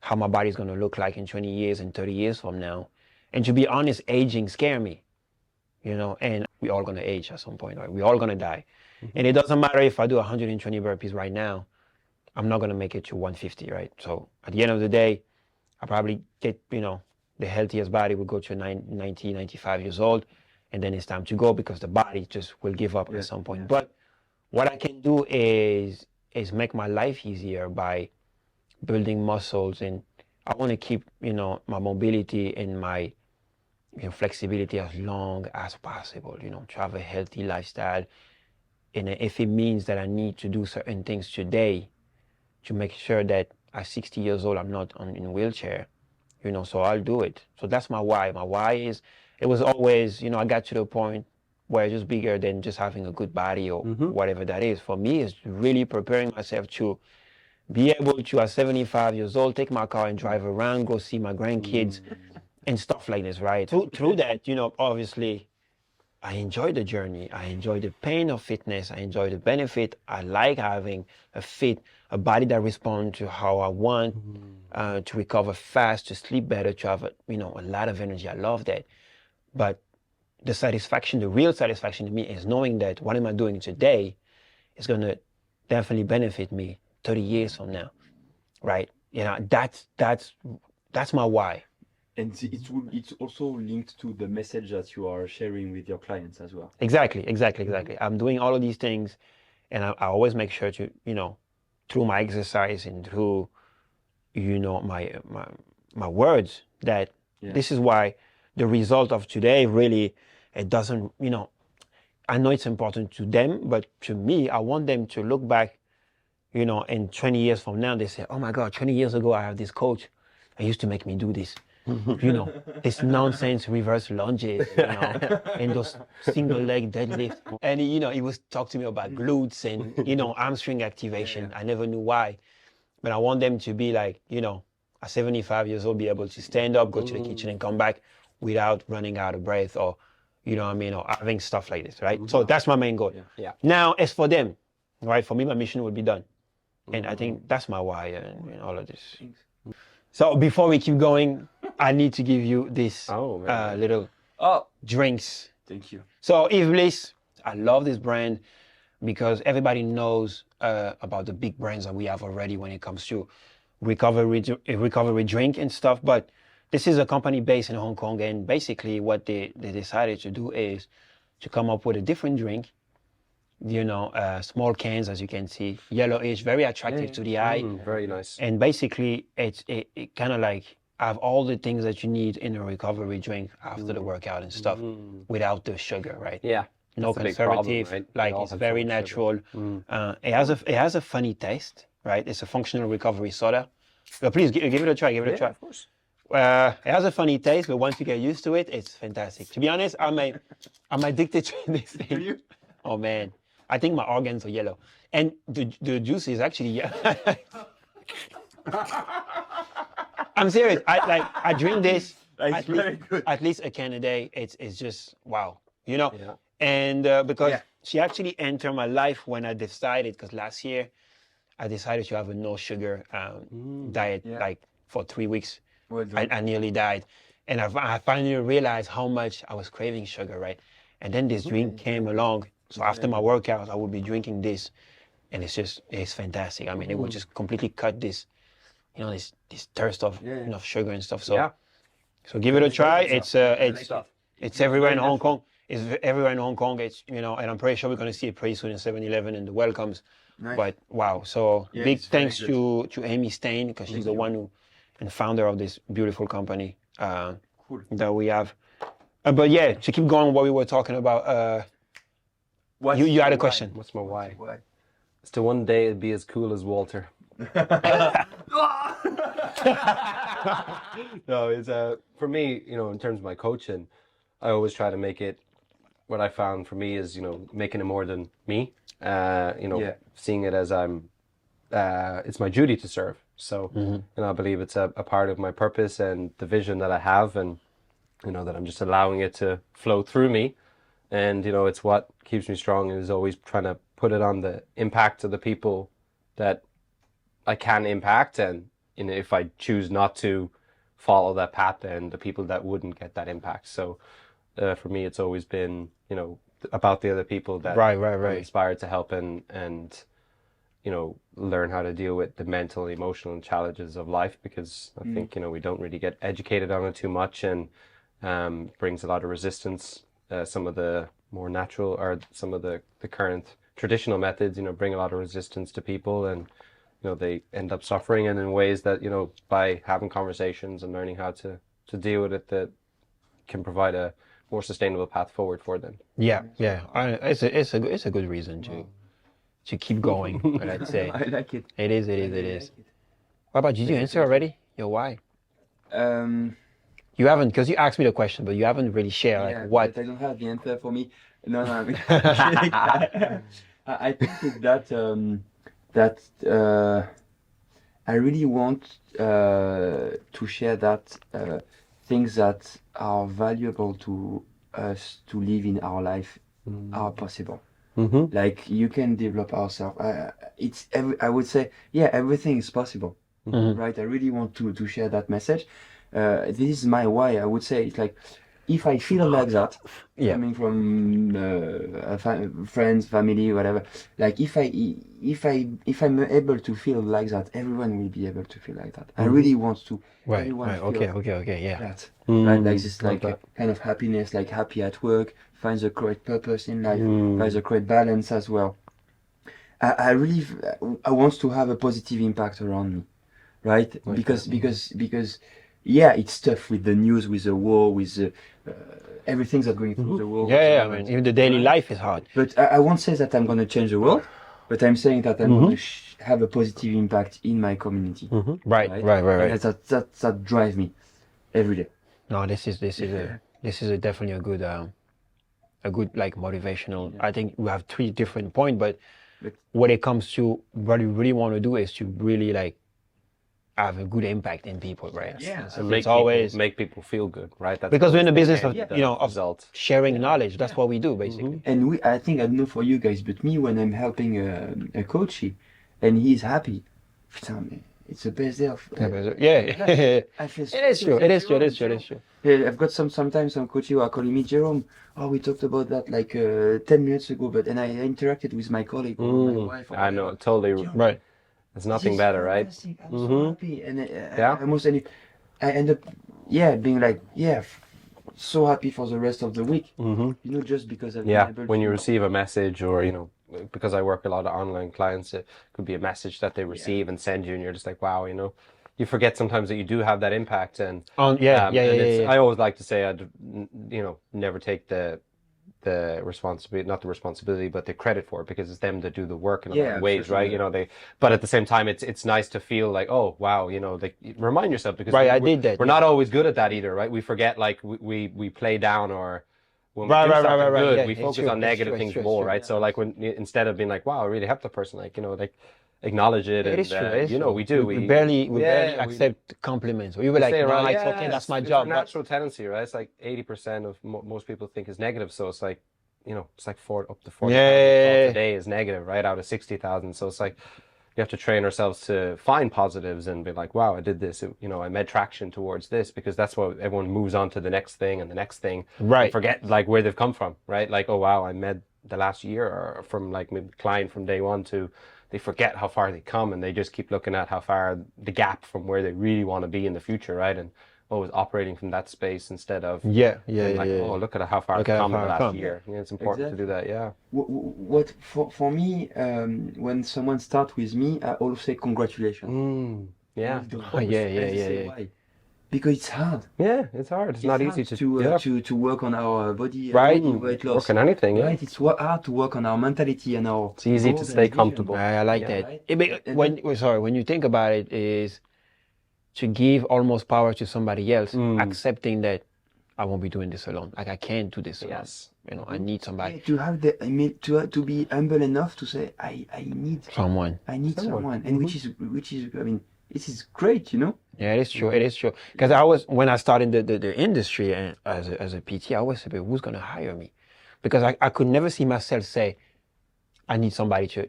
how my body's going to look like in 20 years and 30 years from now. And to be honest, aging scared me. And we're all going to age at some point, right? We're all going to die. And it doesn't matter if I do 120 burpees right now, I'm not going to make it to 150, right? So at the end of the day, I probably get, the healthiest body will go to 90, 95 years old, and then it's time to go, because the body just will give up at some point. But what I can do is make my life easier by building muscles, and I want to keep, my mobility and my flexibility as long as possible, to have a healthy lifestyle. And if it means that I need to do certain things today to make sure that at 60 years old, I'm not in a wheelchair, so I'll do it. So that's my why. My why is, it was always, I got to the point where it's just bigger than just having a good body or whatever that is. For me, it's really preparing myself to be able to, at 75 years old, take my car and drive around, go see my grandkids and stuff like this, right? Through that, obviously, I enjoy the journey. I enjoy the pain of fitness. I enjoy the benefit. I like having a body that responds to how I want, to recover fast, to sleep better, to have a lot of energy. I love that. But the real satisfaction to me is knowing that what am I doing today is going to definitely benefit me 30 years from now, right? That's my why. And it's also linked to the message that you are sharing with your clients as well. Exactly. I'm doing all of these things, and I always make sure to, through my exercise and through, my words, that this is why the result of today really, it doesn't, I know it's important to them, but to me, I want them to look back, and 20 years from now, they say, oh my God, 20 years ago, I have this coach. I used to make me do this. This nonsense reverse lunges, and those single leg deadlifts. And, he was talking to me about glutes and, hamstring activation. I never knew why. But I want them to be like, at 75 years old, be able to stand up, go to the kitchen and come back without running out of breath or, you know what I mean, or having stuff like this, right? So that's my main goal. Yeah. Now, as for them, right, for me, my mission will be done. And I think that's my why and all of this. So before we keep going, I need to give you this little drinks. Thank you. So Yves Bliss, I love this brand because everybody knows about the big brands that we have already when it comes to recovery drink and stuff. But this is a company based in Hong Kong, and basically what they decided to do is to come up with a different drink. You know, small cans, as you can see, yellowish, very attractive to the eye. Very nice. And basically, it kind of like have all the things that you need in a recovery drink after the workout and stuff, without the sugar, right? Yeah. No conservative, problem, right? like it's very natural. It has a funny taste, right? It's a functional recovery soda. But please give it a try. Give it a try. Of course. It has a funny taste, but once you get used to it, it's fantastic. To be honest, I'm addicted to this thing. Are you? Oh man, I think my organs are yellow, and the juice is actually yellow. I'm serious. I drink this at least a can a day. It's just wow, you know. Yeah. And because she actually entered my life when I decided, because last year I decided to have a no sugar diet, like for 3 weeks. Well I nearly died, and I finally realized how much I was craving sugar, right? And then this drink came along. So after my workout, I would be drinking this, and it's fantastic. I mean, it would just completely cut this, you know, this thirst of sugar and stuff. So so give it a try. It's everywhere in Hong Kong. It's everywhere in Hong Kong. It's, you know, and I'm pretty sure we're gonna see it pretty soon in 7-Eleven and the welcomes. Nice. But wow, so big it's very thanks to Amy Stain, because she's the one who and founder of this beautiful company that we have. But yeah, to keep going, what we were talking about. You had a question. What's my why? It's to one day be as cool as Walter. No, it's for me, you know, in terms of my coaching, I always try to make it, what I found for me is, you know, making it more than me, you know, seeing it as it's my duty to serve. So, and I believe it's a part of my purpose and the vision that I have, and, you know, that I'm just allowing it to flow through me. And, you know, it's what keeps me strong, is always trying to put it on the impact of the people that I can impact. And, you know, if I choose not to follow that path, then the people that wouldn't get that impact. So for me, it's always been, you know, about the other people that I'm inspired to help and, you know, learn how to deal with the mental and emotional challenges of life, because I think, you know, we don't really get educated on it too much, and brings a lot of resistance. Some of the more natural, or some of the current traditional methods, you know, bring a lot of resistance to people, and, you know, they end up suffering, and in ways that, you know, by having conversations and learning how to deal with it, that can provide a more sustainable path forward for them. Yeah. It's a good reason to keep going. I'd say. I like it. It is. What about you? Did you answer already? Your why? You haven't, because you asked me the question, but you haven't really shared like what. But I don't have the answer for me. No. I think that I really want to share that things that are valuable to us to live in our life are possible. Like, you can develop ourselves. I would say, everything is possible, right? I really want to share that message. This is my why. I would say it's like, if I feel like that, coming from friends, family, whatever, like if I'm able to feel like that, everyone will be able to feel like that. I really want to. Right. Okay. Yeah. That, right? Like this, like a kind of happiness, like happy at work, finds the correct purpose in life, finds the correct balance as well. I want to have a positive impact around me, right? Because it's tough with the news, with the war, with everything that's going through the world. I mean, even the daily life is hard. But I won't say that I'm going to change the world, but I'm saying that I'm going to have a positive impact in my community. Right. And that drives me every day. No, this is definitely a good like motivational. I think we have 3 different points, but when it comes to what you really want to do is to really like have a good impact in people, right? Yeah. So And it's always make people feel good, right? That's because we're in the business of result. sharing knowledge. That's what we do basically. And I think, I don't know for you guys, but me, when I'm helping a coach and he's happy, it's the best day of. Yeah. I feel It is true. It is true. It is true. It is true. Yeah, I've got sometimes some coaches who are calling me Jerome. Oh, we talked about that like 10 minutes ago, and I interacted with my colleague or my wife. Or I know, totally. Jerome, Right. There's nothing better, right? I'm so happy, and I end up, being like, so happy for the rest of the week. Just because I've been able when you to. receive a message, or because I work a lot of online clients, it could be a message that they receive and send you, and you're just like, wow, you forget sometimes that you do have that impact. And I always like to say, I'd never take the responsibility, not the responsibility, but the credit for it, because it's them that do the work in a lot of ways, right? But at the same time, it's nice to feel like, oh wow, remind yourself, because I did that. We're not always good at that either, right? We forget, like we play down, or when we do something good, we focus on negative things more, right? So like instead of being like, wow, I really helped the person, acknowledge it. It is true. We do. We barely accept compliments. We were like, no, it's okay, that's my job. It's a natural tendency, right? It's like 80% of most people think is negative. So it's like, it's like up to 40,000 thoughts a day is negative, right? Out of 60,000. So it's like, you have to train ourselves to find positives and be like, wow, I did this. I made traction towards this, because that's what everyone moves on to the next thing and the next thing. Right. And forget like where they've come from, right? Like, oh wow, I met the last year, or from like maybe client from day one to. They forget how far they come, and they just keep looking at how far the gap from where they really want to be in the future, right? And always operating from that space instead of oh, look at how far I've come in the last year. Yeah, it's important to do that. Yeah. What for me, when someone starts with me, I always say congratulations. Yeah. Why? Because it's hard. Yeah, it's hard. It's not easy to work on our body, right? Weight loss. Work on anything, right? It's hard to work on our mentality and our. It's easy to stay comfortable. I like that. Right? When you think about it, is to give almost power to somebody else, accepting that I won't be doing this alone. Like I can't do this alone. Yes. I need somebody. To have to be humble enough to say I need someone. I need someone, and which is I mean. This is great, Yeah, it is true. It is true. Because when I started the industry and as a PT, I always said, who's going to hire me? Because I could never see myself say, I need somebody to,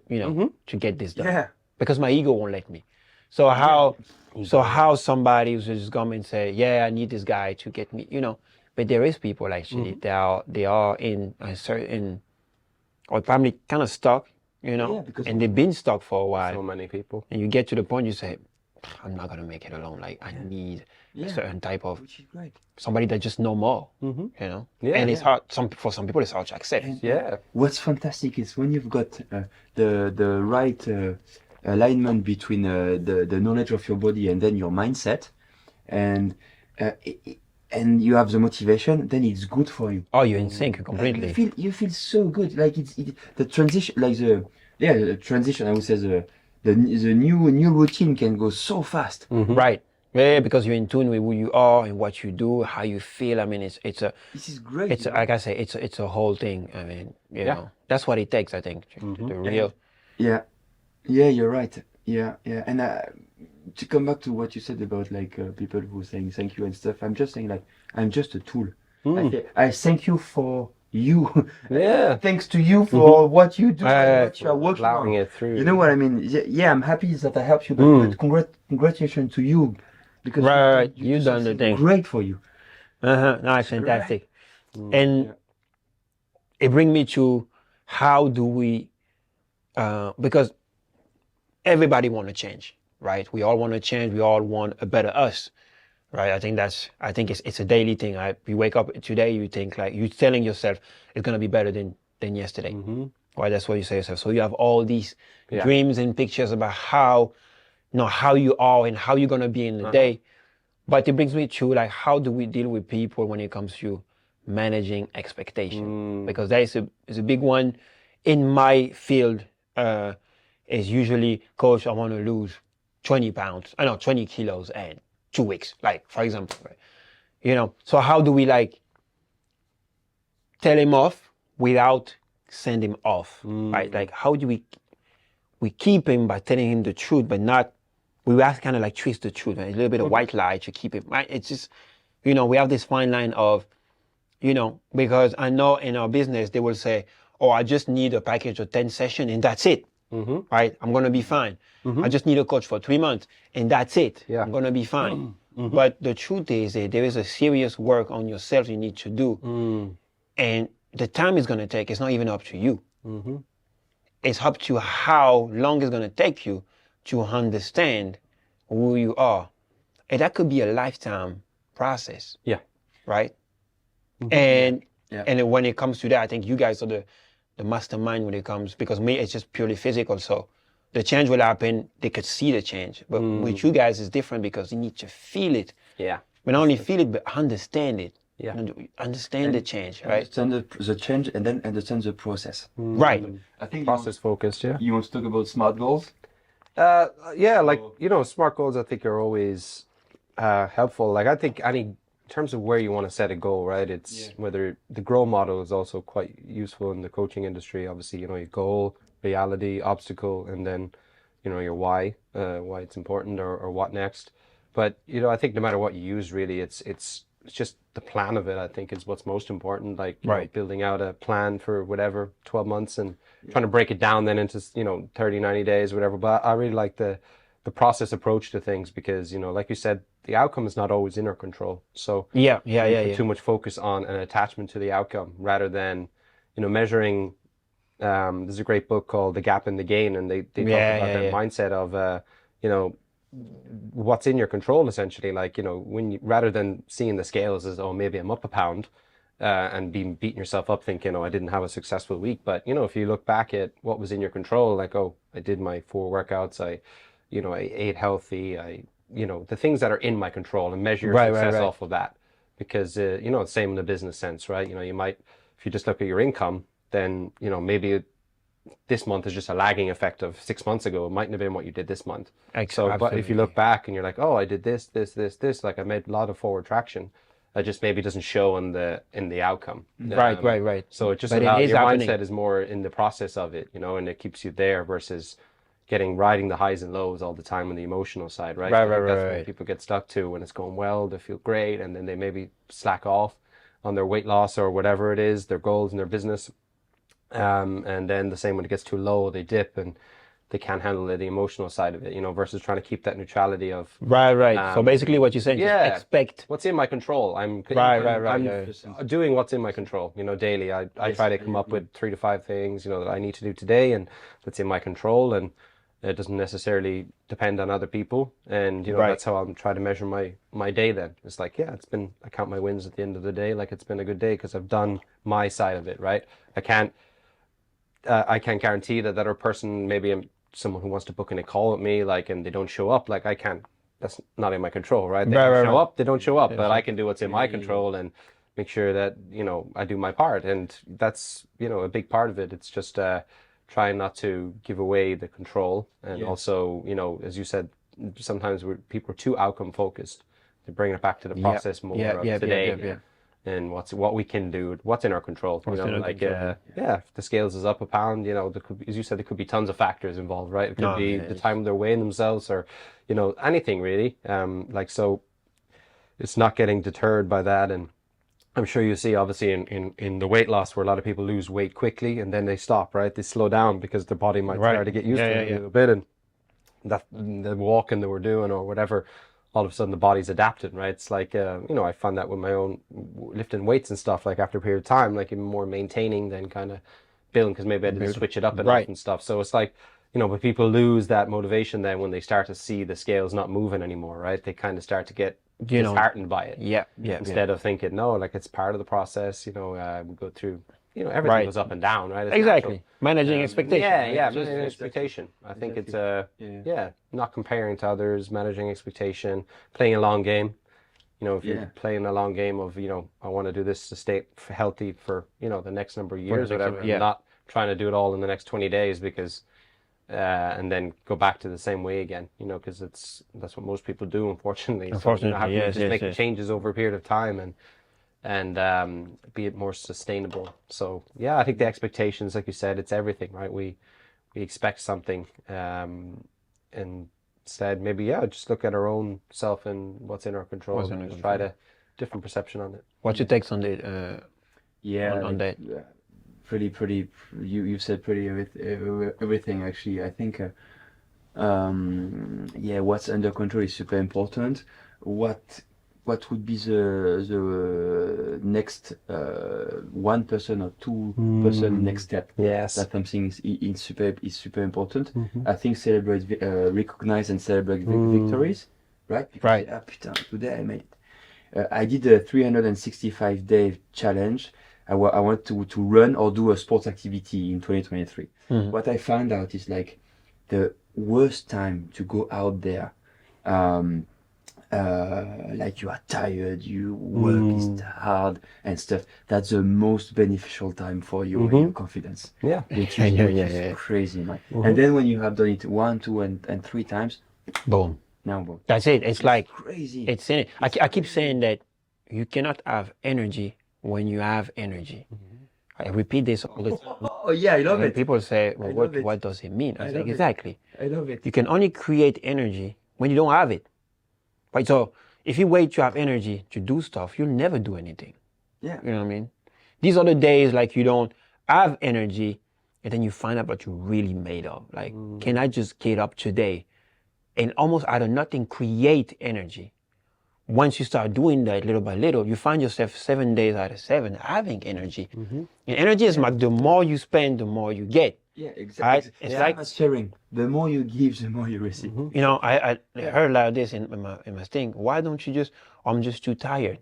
to get this done. Yeah. Because my ego won't let me. So how somebody who's just come and say, I need this guy to get me, But there is people actually, they are in a certain, or probably kind of stuck, and they've been stuck for a while. So many people. And you get to the point you say, I'm not going to make it alone. Like I need a certain type of somebody that just know more, Yeah, and it's hard. For some people, it's hard to accept. And what's fantastic is when you've got the right alignment between the knowledge of your body and then your mindset, and you have the motivation, then it's good for you. Oh, you're in sync completely. You feel so good. Like the transition, like the transition. I would say the new routine can go so fast. Right. Yeah, because you're in tune with who you are and what you do, how you feel. I mean, this is great. It's like I say, it's a whole thing. I mean, you know, that's what it takes. I think the real. Yeah, you're right. Yeah, and to come back to what you said about like people who are saying thank you and stuff, I'm just saying like I'm just a tool. I thank you for you. Thanks to you for what you do, what you are working on. It through. You know what I mean? Yeah, I'm happy that I helped you, but congratulations to you. Because you've done the thing. Great for you. No, it's fantastic. And it brings me to how do we, because everybody want to change, right? We all want to change. We all want a better us, right? I think it's a daily thing. You wake up today, you think like, you're telling yourself it's going to be better than yesterday. Right? That's what you say yourself. So you have all these dreams and pictures about how you are and how you're going to be in the day. But it brings me to like, how do we deal with people when it comes to managing expectation? Because that is a big one in my field. Is usually, coach, I want to lose 20 kilos in 2 weeks, like for example, right? So how do we like tell him off without send him off, right? Like how do we keep him by telling him the truth, but not we have to kind of like twist the truth, right? A little bit of white lie to keep it right. It's just, we have this fine line of, because I know in our business they will say, oh, I just need a package of 10 sessions and that's it. Right? I'm going to be fine. I just need a coach for 3 months and that's it. I'm going to be fine. But the truth is that there is a serious work on yourself you need to do. And the time it's going to take, it's not even up to you. It's up to how long it's going to take you to understand who you are. And that could be a lifetime process. Yeah. Right? And when it comes to that, I think you guys are the mastermind when it comes, because me, it's just purely physical. So the change will happen. They could see the change. But with you guys, it's different because you need to feel it. Yeah. But not only feel it, but understand it. Yeah. Understand the change, right? Understand the change and then understand the process. Right. I think Process focused, yeah. you want to talk about SMART goals? SMART goals I think are always helpful. Like I think in terms of where you want to set a goal, right? It's whether the GROW model is also quite useful in the coaching industry. Obviously, your goal, reality, obstacle, and then, your why it's important or what next. But, I think no matter what you use, really, it's just the plan of it, I think, is what's most important. Like, building out a plan for whatever, 12 months and trying to break it down then into, 30, 90 days, whatever. But I really like the process approach to things because, like you said, the outcome is not always in our control. So too much focus on an attachment to the outcome rather than, measuring. There's a great book called The Gap and the Gain, and they talk about that mindset of, what's in your control, essentially. Like, rather than seeing the scales as, oh, maybe I'm up a pound, and beating yourself up thinking, oh, I didn't have a successful week. But, if you look back at what was in your control, like, oh, I did my 4 workouts, I ate healthy, the things that are in my control, and measure your success off of that. Because, it's same in the business sense, right? You might, if you just look at your income, then, maybe this month is just a lagging effect of 6 months ago. It mightn't have been what you did this month. So, but if you look back and you're like, oh, I did this, like I made a lot of forward traction. That just maybe doesn't show in the outcome. Right. So it just allows, your mindset is more in the process of it, and it keeps you there versus riding the highs and lows all the time on the emotional side, right? That's what people get stuck to. When it's going well, they feel great, and then they maybe slack off on their weight loss or whatever it is, their goals in their business. And then the same when it gets too low, they dip and they can't handle the emotional side of it, versus trying to keep that neutrality of so basically what you're saying is expect what's in my control. I'm doing what's in my control, daily. I try to come up with 3 to 5 things, that I need to do today and that's in my control, and it doesn't necessarily depend on other people. And that's how I'm trying to measure my day then. It's like, I count my wins at the end of the day, like it's been a good day because I've done my side of it, right? I can't guarantee that other person, maybe someone who wants to book in a call with me, like, and they don't show up, like I can't, that's not in my control, right? They don't show up, they don't show up, but I can do what's in my control and make sure that, I do my part. And that's, a big part of it. It's just trying not to give away the control. And also, as you said, sometimes people are too outcome focused. They bring it back to the process more of today. And what we can do, what's in our control. If the scales is up a pound, there could be, as you said, there could be tons of factors involved, right? It could be the time they're weighing themselves, or anything really. So it's not getting deterred by that. And I'm sure you see, obviously, in the weight loss, where a lot of people lose weight quickly and then they stop, right? They slow down because their body might start to get used to it a little bit, and that the walking that we're doing or whatever, all of a sudden the body's adapted, right? It's like, I find that with my own lifting weights and stuff, like after a period of time, like even more maintaining than kind of building, because maybe I didn't switch it up enough and stuff. So it's like, but people lose that motivation then when they start to see the scales not moving anymore, right? They kind of start to get disheartened by it. Instead of thinking, no, like it's part of the process, we go through, everything goes up and down, right? It's exactly. Natural. Managing expectation. Managing expectation. I think it's not comparing to others, managing expectation, playing a long game. If you're playing a long game of, I want to do this to stay healthy for, the next number of years or whatever, not trying to do it all in the next 20 days because, and then go back to the same way again, because that's what most people do, unfortunately. Making changes over a period of time and be it more sustainable. So I think the expectations, like you said, it's everything, right? We expect something, and Instead, maybe, just look at our own self and what's in our control. Just try to different perception on it. What's your takes on the on that? Pretty. You've said pretty everything actually. I think. What's under control is super important. What would be the next 1% or 2% next step? Yes, that something is super important. I think recognize and celebrate victories, right? Because, putain, today I made it. I did a 365-day challenge. I want to run or do a sports activity in 2023. What I found out is like the worst time to go out there, like you are tired, you work is hard and stuff. That's the most beneficial time for your confidence. Yeah, which is crazy, man. And then when you have done it 1, 2, and 3 times, boom. Now boom. That's it. It's like crazy. It's in it. I keep saying that you cannot have energy when you have energy. I repeat this all the time. Oh yeah, I love it. People say, well, what does it mean? I was like, exactly. I love it. You can only create energy when you don't have it. Right? So if you wait to have energy to do stuff, you'll never do anything. Yeah. You know what I mean? These are the days like you don't have energy and then you find out what you're really made of. Like, can I just get up today and almost out of nothing create energy? Once you start doing that little by little, you find yourself 7 days out of 7 having energy. And energy is like the more you spend, the more you get. Yeah, exactly. Right? It's like sharing. The more you give, the more you receive. You know, I heard a lot of this in my thing. Why don't you just, I'm just too tired.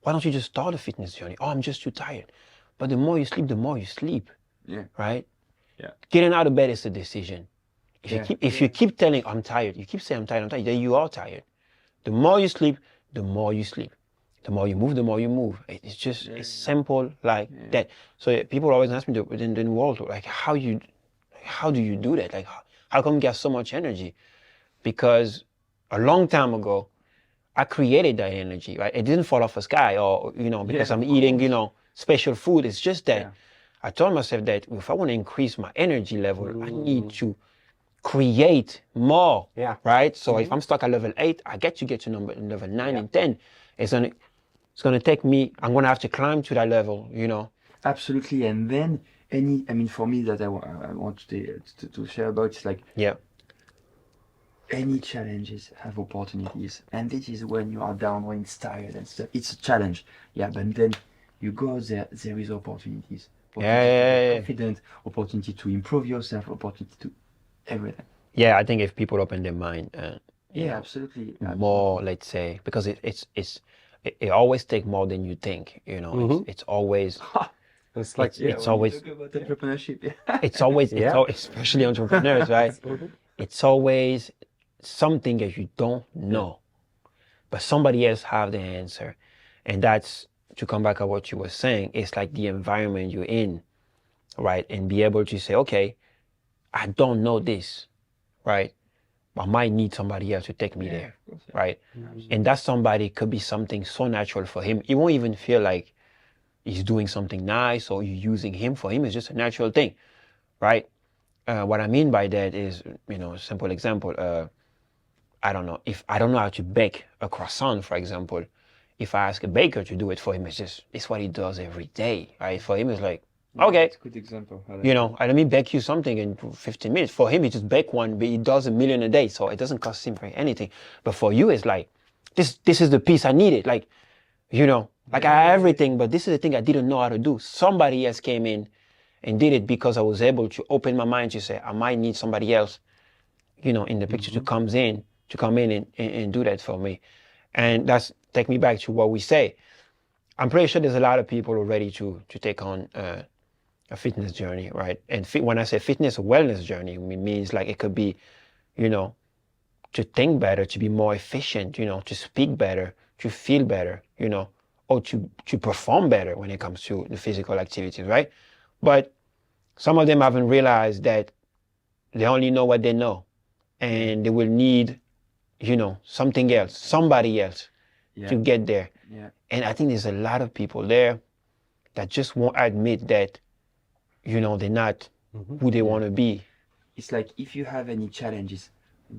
Why don't you just start a fitness journey? Oh, I'm just too tired. But the more you sleep, the more you sleep. Yeah. Right? Yeah. Getting out of bed is a decision. If you keep telling I'm tired, you keep saying I'm tired, then you are tired. The more you sleep, the more you sleep. The more you move, the more you move. It's just it's simple like that. So people always ask me in the world, like, how do you do that? Like, how come you get so much energy? Because a long time ago, I created that energy, right? It didn't fall off the sky or, because I'm eating, special food. It's just that I told myself that if I want to increase my energy level, I need to create more, right? So if I'm stuck at level 8, I get to level 9 and 10. It's gonna take me, I'm gonna have to climb to that level, Absolutely. And then for me that I want to share about, it's like, any challenges have opportunities, and this is when you are down, when it's tired and stuff. It's a challenge, but then you go there is opportunities. Confident, opportunity to improve yourself, opportunity to everything. Yeah, I think if people open their mind, absolutely. More, let's say, because it always takes more than you think. It's always. It's like it's always talk about entrepreneurship. It's always, especially entrepreneurs, right? It's always something that you don't know, but somebody else have the answer, and that's to come back at what you were saying. It's like the environment you're in, right? And be able to say, okay, I don't know this, right? I might need somebody else to take me there, right? And that somebody could be something so natural for him. He won't even feel like he's doing something nice or you're using him. For him, it's just a natural thing, right? What I mean by that is, a simple example. I don't know. If I don't know how to bake a croissant, for example, if I ask a baker to do it for him, it's what he does every day, right? For him, it's like, okay. That's a good example. Let me bake you something in 15 minutes. For him, he just bake one, but he does 1 million a day, so it doesn't cost him anything. But for you, it's like, this is the piece I needed. Like, I have everything, but this is the thing I didn't know how to do. Somebody else came in and did it because I was able to open my mind to say, I might need somebody else, in the picture to come in and do that for me. And that's take me back to what we say. I'm pretty sure there's a lot of people ready to take on a fitness journey, right? And when I say fitness, a wellness journey, it means like it could be, to think better, to be more efficient, to speak better, to feel better, or to perform better when it comes to the physical activities, right? But some of them haven't realized that they only know what they know, and they will need, something else, somebody else to get there. Yeah. And I think there's a lot of people there that just won't admit that, they're not who they want to be. It's like, if you have any challenges,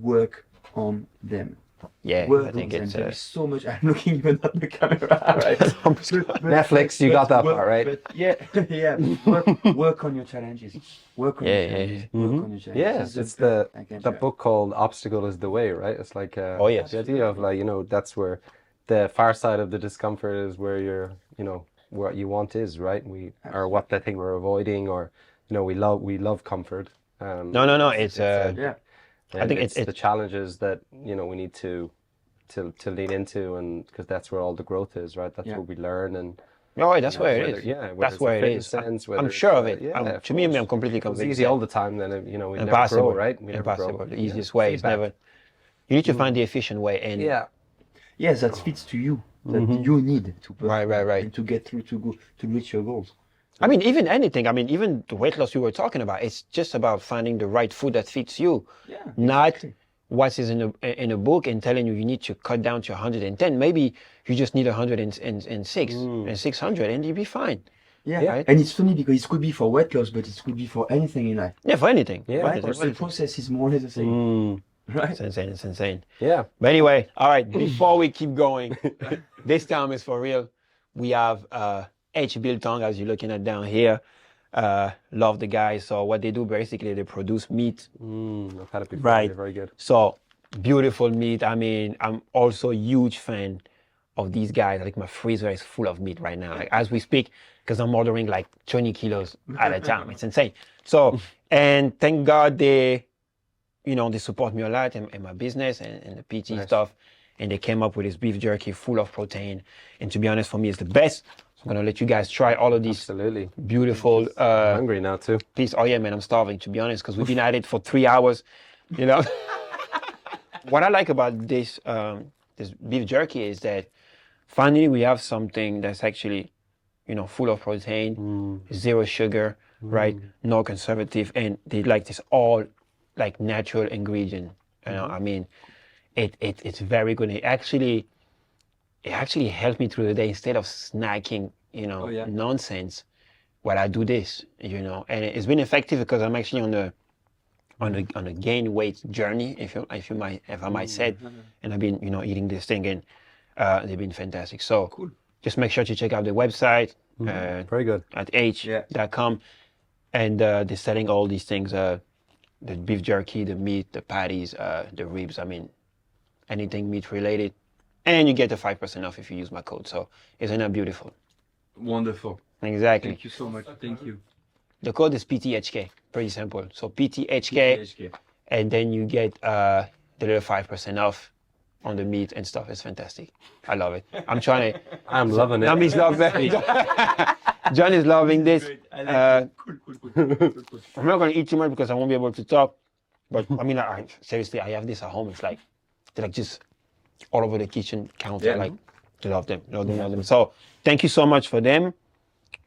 work on them. Yeah, Work I think on them. it's There is so much. I'm looking even at the camera, right? Netflix, you got that work, part, right? But yeah, yeah. Work on your challenges. Work on your challenges. Work on your challenges. Yeah, This is it's best I can share. book called Obstacle is the Way, right? It's like Oh, yes. the idea of like, that's where the far side of the discomfort is where what you want is, right? Or what the thing we're avoiding, or we love comfort. No. It's Yeah. I think it's the challenges that we need to lean into, and because that's where all the growth is, right? That's where we learn, and oh, that's where it is. yeah, That's where it is. Sense, I'm sure of it. Yeah, To me, I'm completely if it was convinced. easy all the time, then we never grow, right? We never Impossible. grow. The easiest way is never. You need to find the efficient way, and Yes, that fits to you. That you need to right, and to get through to reach your goals. I mean, even anything. I mean, even the weight loss you were talking about. It's just about finding the right food that fits you, not what is in a book and telling you need to cut down to 110. Maybe you just need 106 and 600, and you'll be fine. Yeah, right? And it's funny because it could be for weight loss, but it could be for anything in life. Yeah, for anything. Yeah, right? The process is more or less the same. Right? It's insane. It's insane. Yeah. But anyway, all right. Before we keep going, this time is for real. We have H. Biltong, as you're looking at down here. Love the guys. So what they do basically, they produce meat. I've had it before. Right. They're very good. So beautiful meat. I mean, I'm also a huge fan of these guys. Like my freezer is full of meat right now, like as we speak, because I'm ordering like 20 kilos at a time. It's insane. So, and thank God they support me a lot in my business and the PT stuff. And they came up with this beef jerky full of protein. And to be honest, for me, it's the best. So I'm going to let you guys try all of these Absolutely. beautiful I'm hungry now too. piece. Oh yeah, man, I'm starving, to be honest, because we've been at it for 3 hours, What I like about this this beef jerky is that finally we have something that's actually, full of protein, zero sugar, right? No conservative, and they like this all like natural ingredient. I mean, it's very good. It actually helped me through the day instead of snacking, nonsense. While I do this, and it's been effective because I'm actually on a gain weight journey, if I might say, and I've been eating this thing, and they've been fantastic. So cool. Just make sure to check out the website. Very good. At h.com, and they're selling all these things. The beef jerky, the meat, the patties, the ribs. I mean, anything meat related, and you get the 5% off if you use my code. So isn't that beautiful? Wonderful. Exactly. Thank you so much. Thank you. The code is PTHK. Pretty simple. So PTHK, and then you get the little 5% off on the meat and stuff. It's fantastic. I love it. I'm loving it. He's loving it. John is loving this. Cool. I'm not going to eat too much because I won't be able to talk. But I mean, seriously, I have this at home. It's like, they're like just all over the kitchen counter. Yeah. Like, I love them. So thank you so much for them.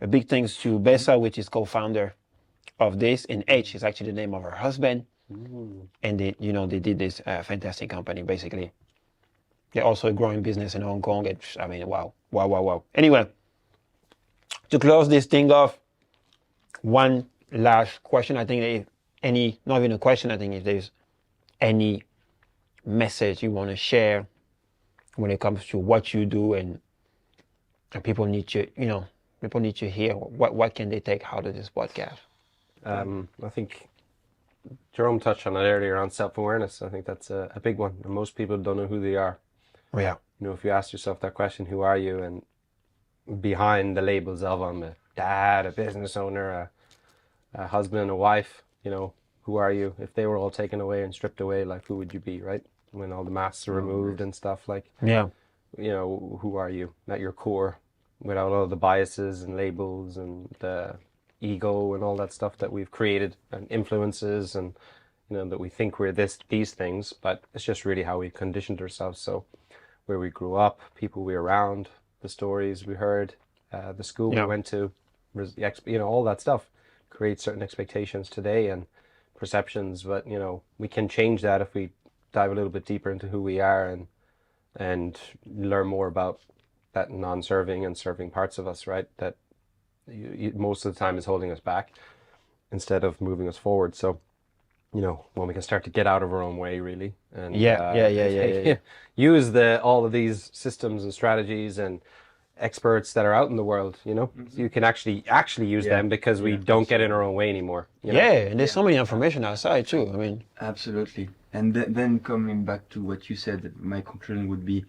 A big thanks to Bessa, which is co-founder of this. And H is actually the name of her husband. And they did this fantastic company, basically. They're also a growing business in Hong Kong. I mean, wow. Anyway, to close this thing off, one last question. I think not even a question, I think if there's any message you want to share when it comes to what you do and people need to hear, what can they take out of this podcast? I think Jerome touched on it earlier on self-awareness. I think that's a big one. And most people don't know who they are. Oh, yeah. If you ask yourself that question, who are you? And behind the labels of I'm a dad, a business owner, a husband, a wife, who are you? If they were all taken away and stripped away, like, who would you be, right? When all the masks are removed and stuff, like, who are you at your core, without all the biases and labels and the ego and all that stuff that we've created and influences and, that we think we're these things, but it's just really how we conditioned ourselves. So where we grew up, people we were around, the stories we heard, the school we went to, all that stuff creates certain expectations today and perceptions, but we can change that if we dive a little bit deeper into who we are and learn more about that non-serving and serving parts of us, right? That most of the time is holding us back instead of moving us forward. So when we can start to get out of our own way, really. And Yeah. use all of these systems and strategies and experts that are out in the world, so you can actually use them because we don't get in our own way anymore. And there's so many information outside too. I mean, absolutely. And then coming back to what you said, my conclusion would be,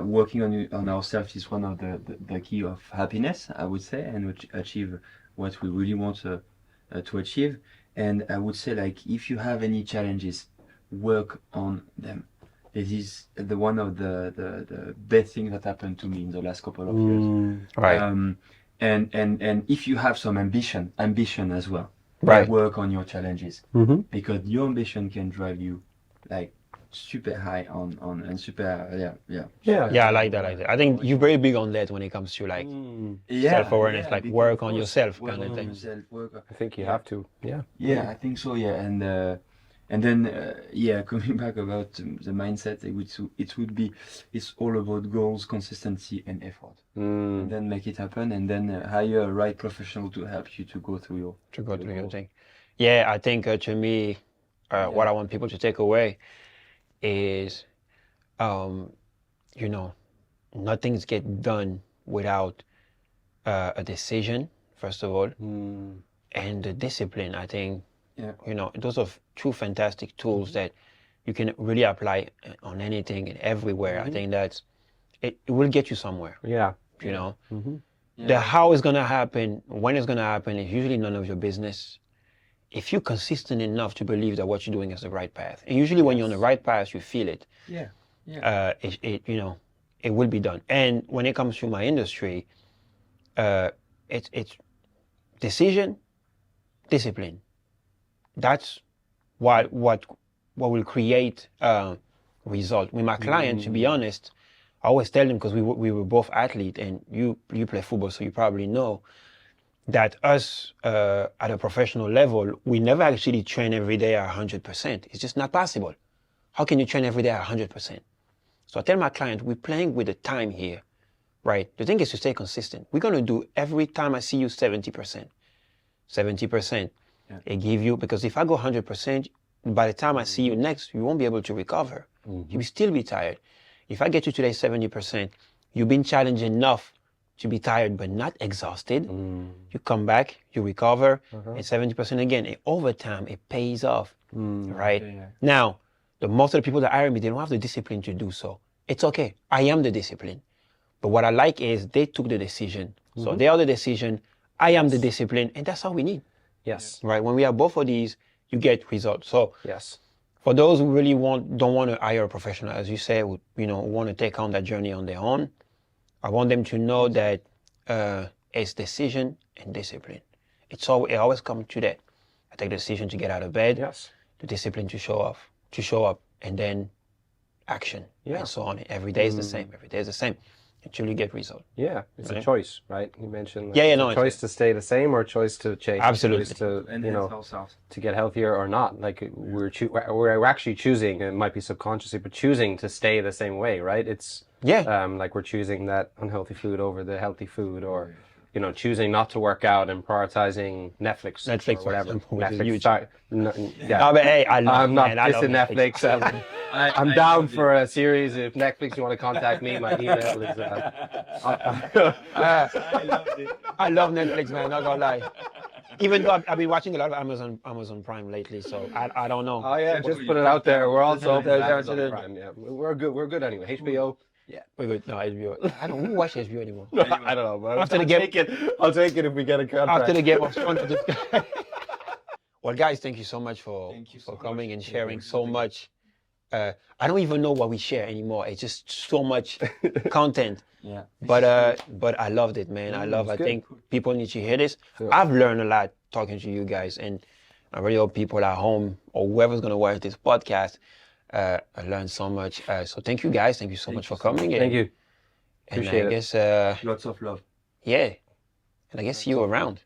working on ourselves is one of the key of happiness, I would say, and achieve what we really want to achieve. And I would say, like, if you have any challenges, work on them. This is one of the best things that happened to me in the last couple of years. Right. And if you have some ambition as well, right, work on your challenges, because your ambition can drive you like super high on and super I like that. I think you're very big on that when it comes to like self-awareness, like work on yourself kind of thing. I think you have to. I think so. And then coming back about the mindset, it's all about goals, consistency, and effort. And then make it happen, and then hire a right professional to help you to go through your thing. Yeah, I think to me, what I want people to take away is, nothing's get done without a decision, first of all, and the discipline. I think, those are two fantastic tools that you can really apply on anything and everywhere. I think that it will get you somewhere. The how is going to happen, when it's going to happen is usually none of your business. If you're consistent enough to believe that what you're doing is the right path, and usually when you're on the right path, you feel it. It will be done. And when it comes to my industry, it's decision, discipline. That's what will create result. With my client, to be honest, I always tell them, because we were both athletes, and you play football, so you probably know that us at a professional level, we never actually train every day at 100%. It's just not possible. How can you train every day at 100%? So I tell my client, we're playing with the time here, right? The thing is to stay consistent. We're going to do every time I see you 70%. 70%. It give you, because if I go 100%, by the time I see you next, you won't be able to recover. You'll still be tired. If I get you today 70%, you've been challenged enough to be tired but not exhausted. You come back, you recover, and 70% again. And over time, it pays off, right? Now, the most of the people that hire me, they don't have the discipline to do so. It's okay. I am the discipline. But what I like is they took the decision. So they are the decision, I am the discipline, and that's all we need. Yes. Right? When we have both of these, you get results. So yes, for those who really don't want to hire a professional, as you say, want to take on that journey on their own, I want them to know that it's decision and discipline. It always comes to that. I take the decision to get out of bed, the discipline to show up, and then action, and so on. Every day is the same. Every day is the same until you get result. Yeah, it's a choice, right? You mentioned a choice to stay the same or a choice to change. Absolutely. Choice to to get healthier or not. Like we're actually choosing. It might be subconsciously, but choosing to stay the same way, right? It's like we're choosing that unhealthy food over the healthy food, or choosing not to work out and prioritizing Netflix or whatever. Netflix. But hey, I'm not dissing Netflix. I'm down for a series. If Netflix, you want to contact me, my email is. I love Netflix, man. Not gonna lie. Even though I've been watching a lot of Amazon Prime lately, so I don't know. Oh yeah, just put it out there. We're also Amazon Prime. Yeah, we're good. We're good anyway. HBO. Yeah, we're good. No, HBO. I don't. Who watch HBO anymore? No, I don't know. But I'll take it if we get a contract. After the Game of Thrones. Well, guys, thank you so much for coming and sharing so much. I don't even know what we share anymore. It's just so much content. But I loved it, man. I think people need to hear this. I've learned a lot talking to you guys, and I really hope people at home or whoever's gonna watch this podcast I learned so much. So thank you guys. Thank you so much for coming. Thank you. And I guess lots of love. Yeah. And I guess see you around.